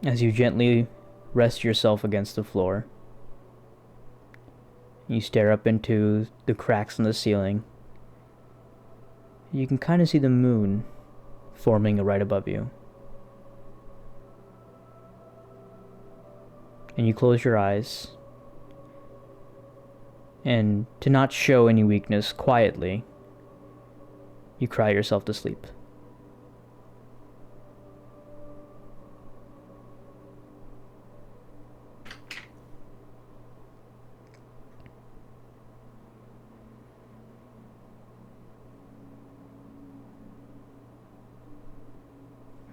As you gently rest yourself against the floor, you stare up into the cracks in the ceiling. You can kind of see the moon forming right above you. And you close your eyes, and to not show any weakness, quietly, you cry yourself to sleep.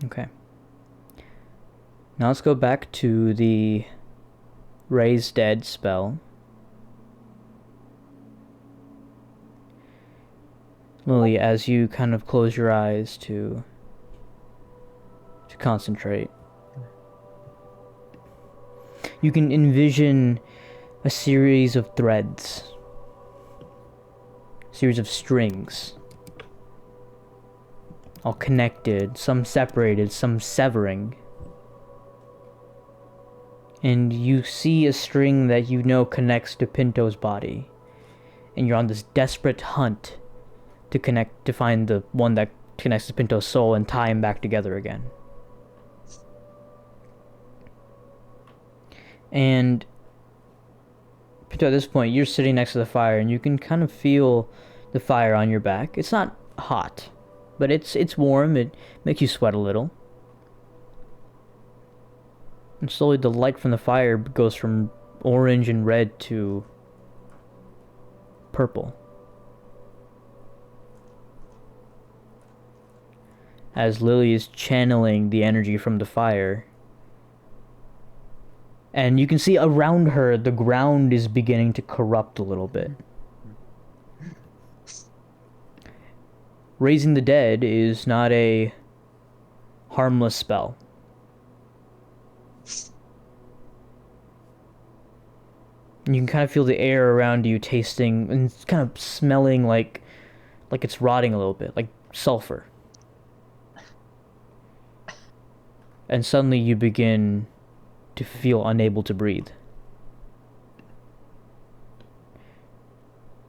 Okay. Now let's go back to the Raise Dead spell. Lily, as you kind of close your eyes to concentrate, you can envision a series of threads, series of strings, all connected, some separated, some severing. And you see a string that you know connects to Pinto's body. and you're on this desperate hunt to find the one that connects to Pinto's soul and tie him back together again. And Pinto, at this point, you're sitting next to the fire, and you can kind of feel the fire on your back. It's not hot, but it's warm. It makes you sweat a little. And slowly the light from the fire goes from orange and red to purple. As Lily is channeling the energy from the fire. And you can see around her, the ground is beginning to corrupt a little bit. Raising the dead is not a harmless spell. And you can kind of feel the air around you tasting and it's kind of smelling like it's rotting a little bit, like sulfur. And suddenly you begin to feel unable to breathe.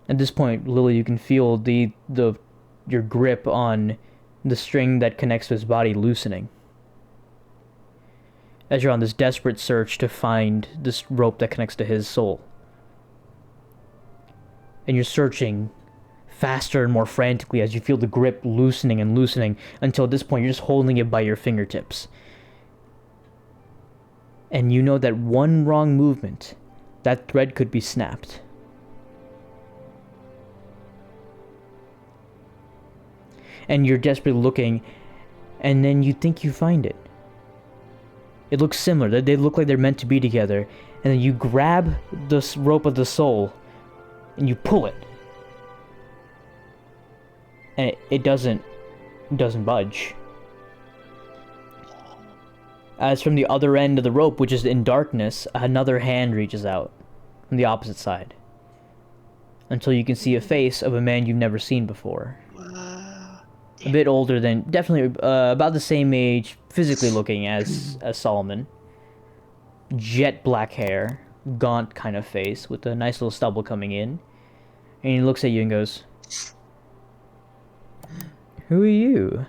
At this point, Lily, you can feel your grip on the string that connects to his body loosening. As you're on this desperate search to find this rope that connects to his soul. And you're searching faster and more frantically as you feel the grip loosening and loosening until at this point you're just holding it by your fingertips. And you know that one wrong movement, that thread could be snapped. And you're desperately looking, and then you think you find it. It looks similar. They look like they're meant to be together. And then you grab this rope of the soul, and you pull it. And it doesn't budge. As from the other end of the rope, which is in darkness, another hand reaches out from the opposite side. Until you can see a face of a man you've never seen before. A bit older than, definitely about the same age, physically looking as Solomon. Jet black hair, gaunt kind of face, with a nice little stubble coming in. And he looks at you and goes, "Who are you?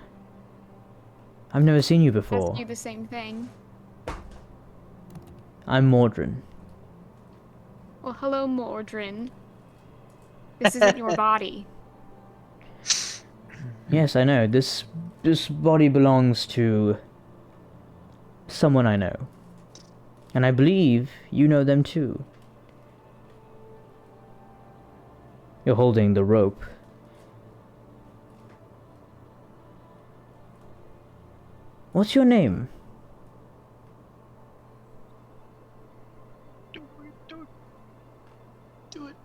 I've never seen you before." Ask you the same thing. "I'm Mordrin." Well, hello, Mordrin. This isn't your body. "Yes, I know. This body belongs to someone I know. And I believe you know them too." You're holding the rope. "What's your name?" Do it.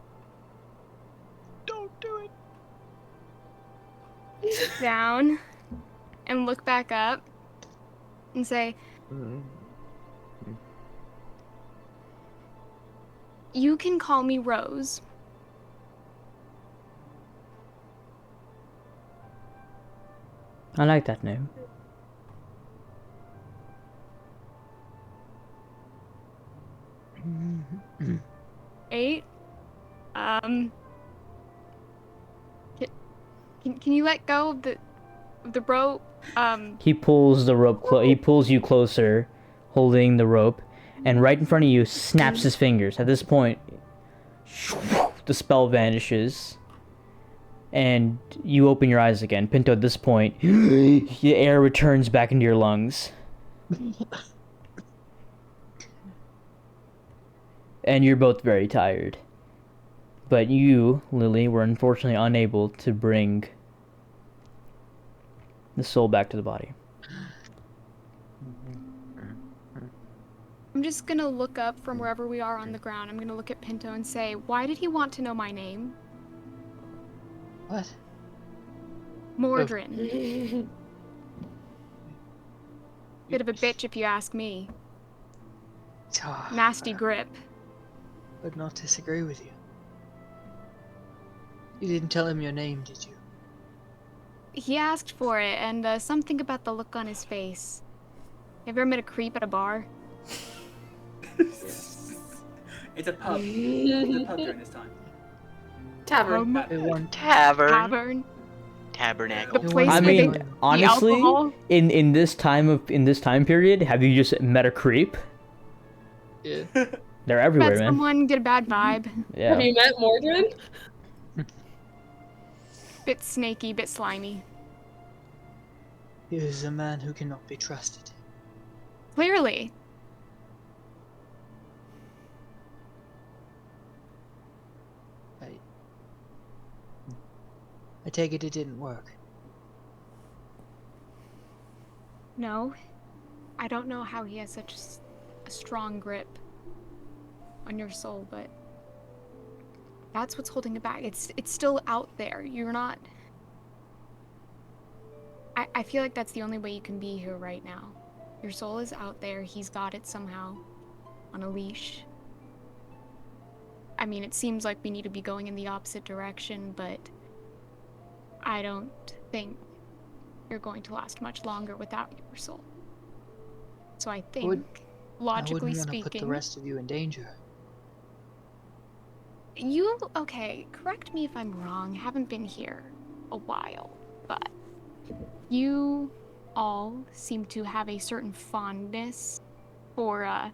Don't do it. Down and look back up and say, "You can call me Rose." I like that name. Eight. Can you let go of the rope? He pulls the rope. He pulls you closer, holding the rope, and right in front of you, snaps his fingers. At this point, the spell vanishes, and you open your eyes again. Pinto, at this point, the air returns back into your lungs. And you're both very tired. But you, Lily, were unfortunately unable to bring the soul back to the body. I'm just gonna look up from wherever we are on the ground. I'm gonna look at Pinto and say, "Why did he want to know my name?" What? Mordrin. Bit of a bitch if you ask me. Nasty grip. Would not disagree with you. You didn't tell him your name, did you? He asked for it, and something about the look on his face. Have you ever met a creep at a bar? It's a pub. It's a pub during this time. Tavern. They want Tavern. Tavern. Tabernacle. The place I where mean, the honestly, alcohol. in this time period, have you just met a creep? Yeah. They're everywhere, Met man. someone, get a bad vibe. Yeah. Have you met Mordrin? Bit snaky, bit slimy. He is a man who cannot be trusted. Clearly. I take it didn't work. No. I don't know how he has such a strong grip on your soul, but that's what's holding it back. It's still out there. You're not... I feel like that's the only way you can be here right now. Your soul is out there. He's got it somehow on a leash. I mean, it seems like we need to be going in the opposite direction, but I don't think you're going to last much longer without your soul. So I think, logically I wouldn't want speaking... to put the rest of you in danger. Okay, correct me if I'm wrong. Haven't been here a while, but you all seem to have a certain fondness for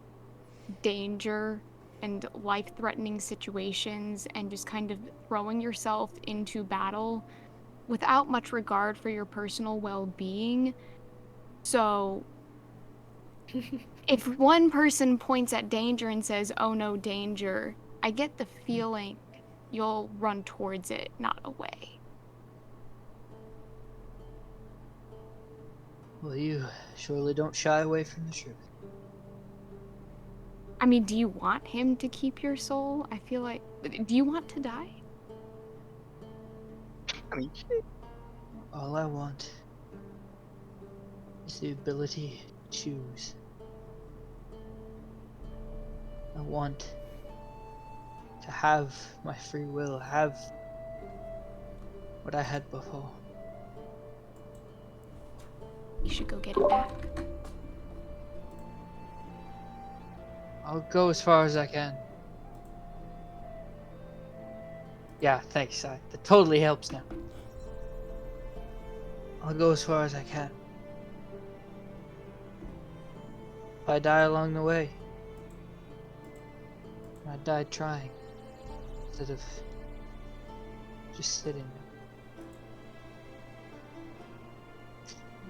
danger and life-threatening situations and just kind of throwing yourself into battle without much regard for your personal well-being. So if one person points at danger and says, "Oh no, danger," I get the feeling you'll run towards it, not away. Well, you surely don't shy away from the truth. I mean, do you want him to keep your soul? I feel like... Do you want to die? I mean, All I want is the ability to choose. I want to have my free will, have what I had before. You should go get it back. I'll go as far as I can. Yeah, thanks. That totally helps now. I'll go as far as I can. If I die along the way, I died trying, instead of just sitting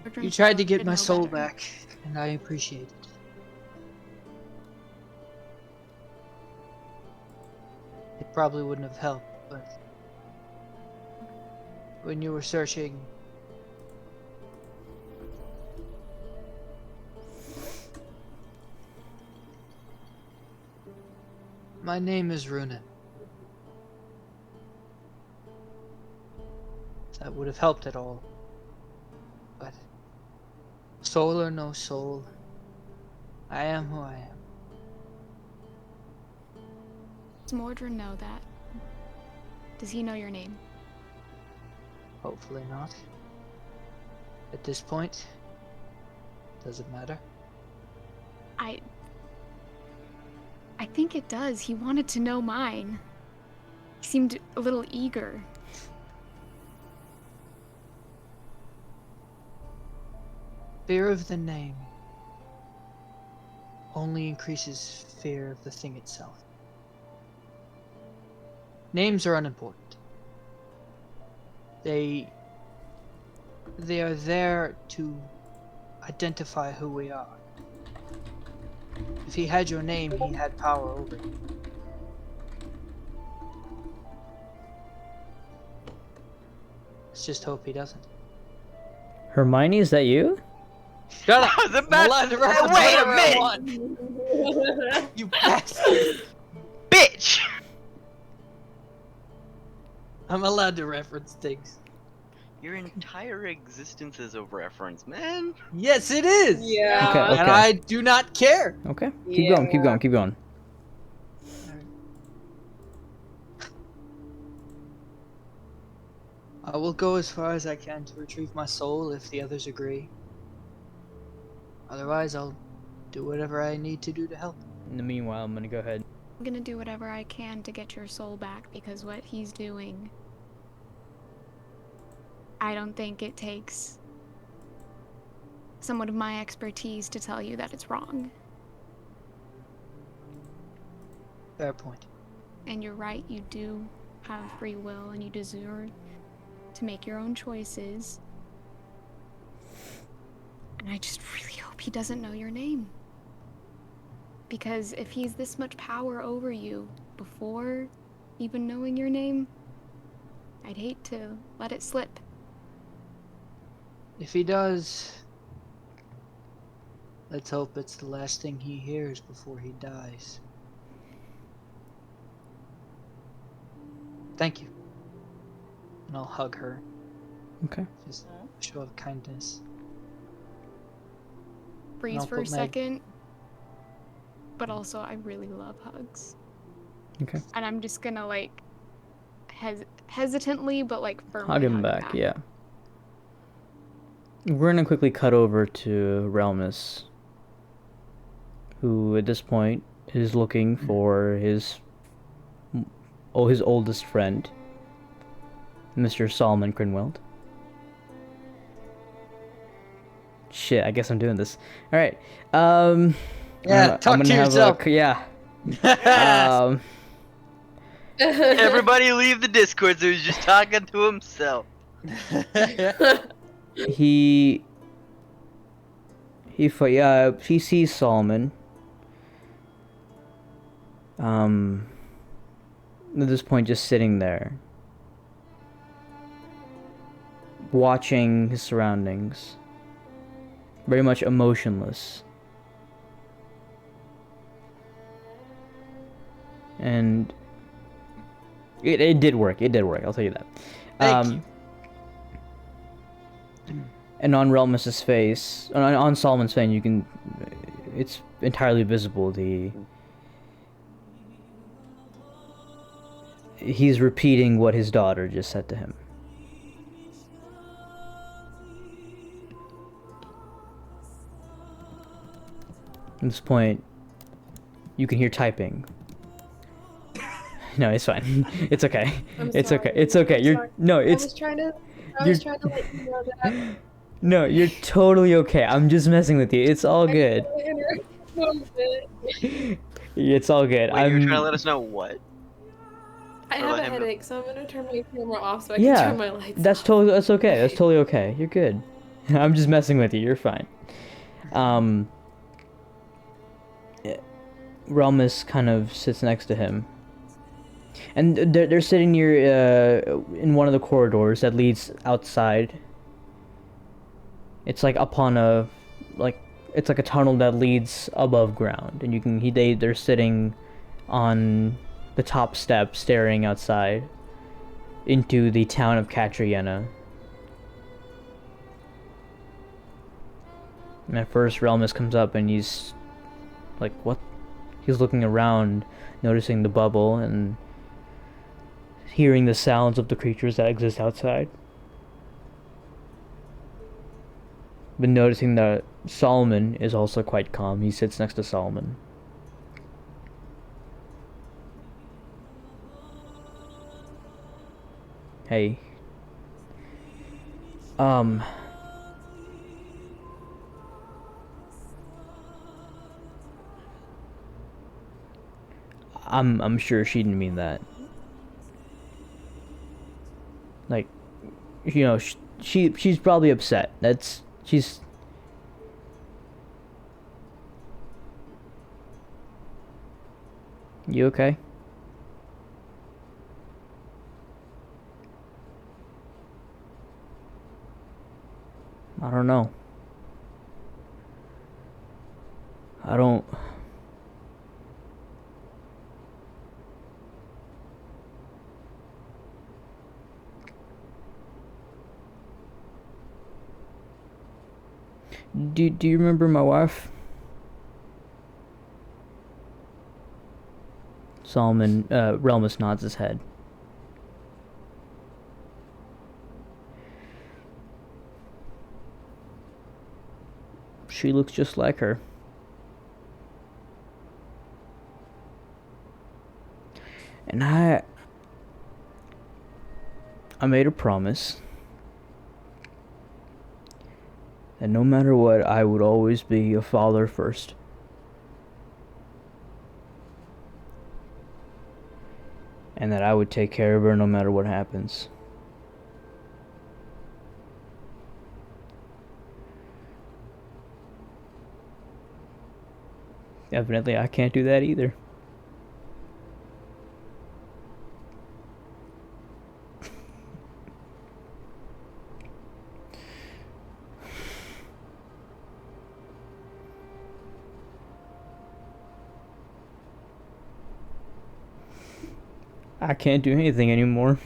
there. You tried to get my soul back, and I appreciate it. It probably wouldn't have helped, but when you were searching, my name is Runen. That would have helped at all. But soul or no soul, I am who I am. Does Mordrin know that? Does he know your name? Hopefully not. At this point, does it matter? I think it does. He wanted to know mine. He seemed a little eager. Fear of the name only increases fear of the thing itself. Names are unimportant. They are there to identify who we are. If he had your name, he had power over you. Let's just hope he doesn't. Hermione, is that you? Shut up! I was about to wait a minute! You bastard! Bitch! I'm allowed to reference things. Your entire existence is a reference, man. Yes, it is! Yeah. Okay. And I do not care! Okay. Keep going. I will go as far as I can to retrieve my soul if the others agree. Otherwise, I'll do whatever I need to do to help. In the meanwhile, I'm gonna go ahead. gonna do whatever I can to get your soul back, because what he's doing, I don't think it takes someone of my expertise to tell you that it's wrong. Fair point. And you're right, you do have free will and you deserve to make your own choices. And I just really hope he doesn't know your name. Because if he's this much power over you before even knowing your name, I'd hate to let it slip. If he does, let's hope it's the last thing he hears before he dies. Thank you. And I'll hug her. Okay. Just a show of kindness. Freeze I'll for put a my- second. But also, I really love hugs. Okay. And I'm just gonna, like, hesitantly, but, like, firmly Hug him back, yeah. We're gonna quickly cut over to Realmus, who at this point is looking for his oldest friend, Mr. Solomon Grinweld. Shit, I guess I'm doing this. All right. Yeah, talk to yourself. Everybody leave the Discord, so he's just talking to himself. He sees Solomon. At this point, just sitting there, watching his surroundings, very much emotionless. And it did work. It did work. I'll tell you that. Thank you. And on Relmus's face, on Solomon's face, you can, it's entirely visible. He's repeating what his daughter just said to him. At this point, you can hear typing. No, it's fine. It's okay. It's sorry. okay. It's okay. I'm You're sorry. no. I It's was trying to let you know that. no. You're totally okay. I'm just messing with you. It's all good. It's all good. Wait, you were trying to let us know what? I Or have let a him know. headache, so I'm gonna turn my camera off so I Yeah, can turn my lights That's off. totally. That's okay. That's totally okay. You're good. I'm just messing with you. You're fine. Relmus kind of sits next to him, and they're sitting near in one of the corridors that leads outside. It's like upon a it's like a tunnel that leads above ground, and you can they're sitting on the top step staring outside into the town of Katriena. And at first Relmus comes up and he's like, what? He's looking around, noticing the bubble and hearing the sounds of the creatures that exist outside. But noticing that Solomon is also quite calm. He sits next to Solomon. Hey. I'm sure she didn't mean that. Like, you know, she's probably upset. She's. You okay? I don't know. I don't. Do you remember my wife? Relmus nods his head. She looks just like her. And I made a promise that no matter what, I would always be a father first. And that I would take care of her no matter what happens. Evidently, I can't do that either. I can't do anything anymore.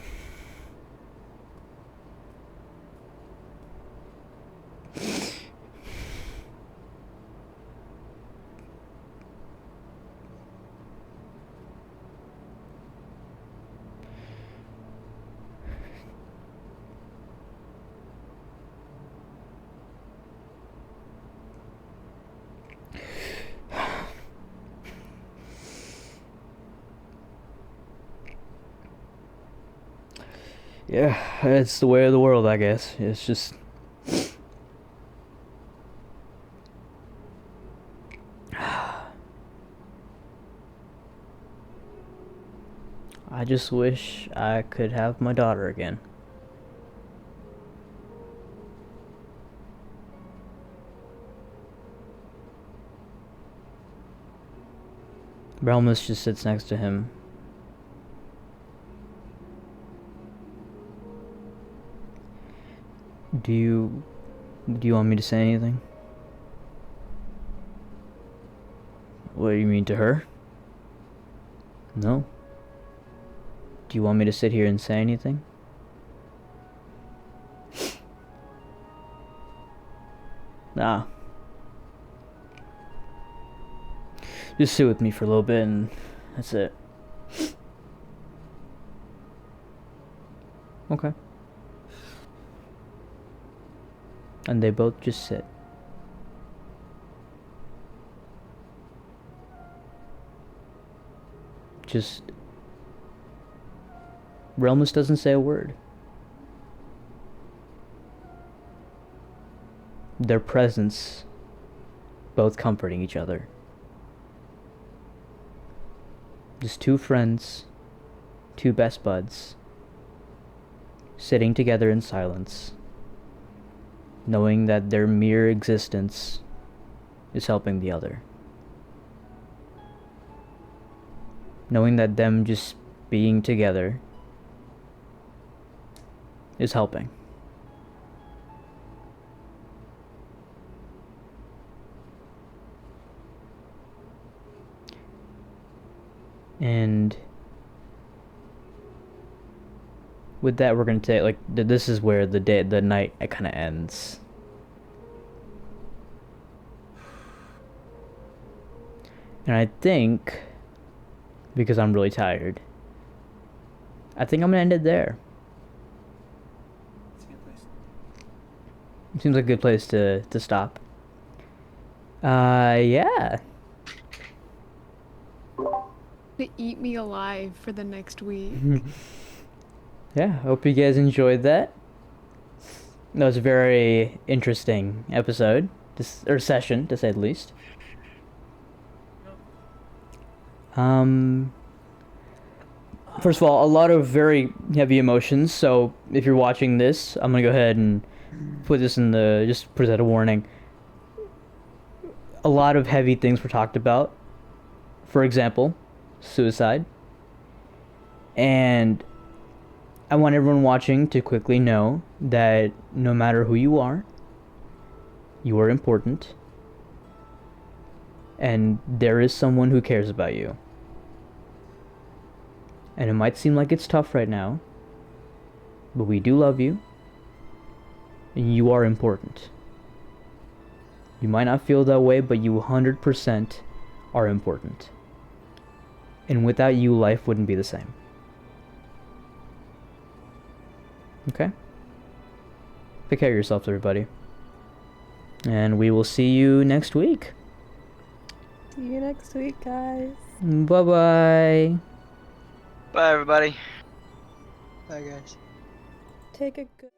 Yeah, it's the way of the world, I guess. It's just... I just wish I could have my daughter again. Realmus just sits next to him. Do you want me to say anything? What do you mean, to her? No. Do you want me to sit here and say anything? Nah. Just sit with me for a little bit and that's it. Okay. And they both just sit. Just... Realmus doesn't say a word. Their presence, both comforting each other. Just two friends, two best buds, sitting together in silence, knowing that their mere existence is helping the other. Knowing that them just being together is helping. And with that, we're gonna take, like, this is where the night kind of ends. And I think, because I'm really tired, I think I'm gonna end it there. It's a good place. Seems like a good place to stop. Yeah. To eat me alive for the next week. Yeah, hope you guys enjoyed that. That was a very interesting episode, or session, to say the least. First of all, a lot of very heavy emotions, so if you're watching this, I'm gonna go ahead and put this in just present a warning. A lot of heavy things were talked about. For example, suicide. And I want everyone watching to quickly know that no matter who you are important. And there is someone who cares about you. And it might seem like it's tough right now, but we do love you, and you are important. You might not feel that way, but you 100% are important. And without you, life wouldn't be the same. Okay? Take care of yourselves, everybody. And we will see you next week. See you next week, guys. Bye-bye. Bye, everybody. Bye, guys. Take a good.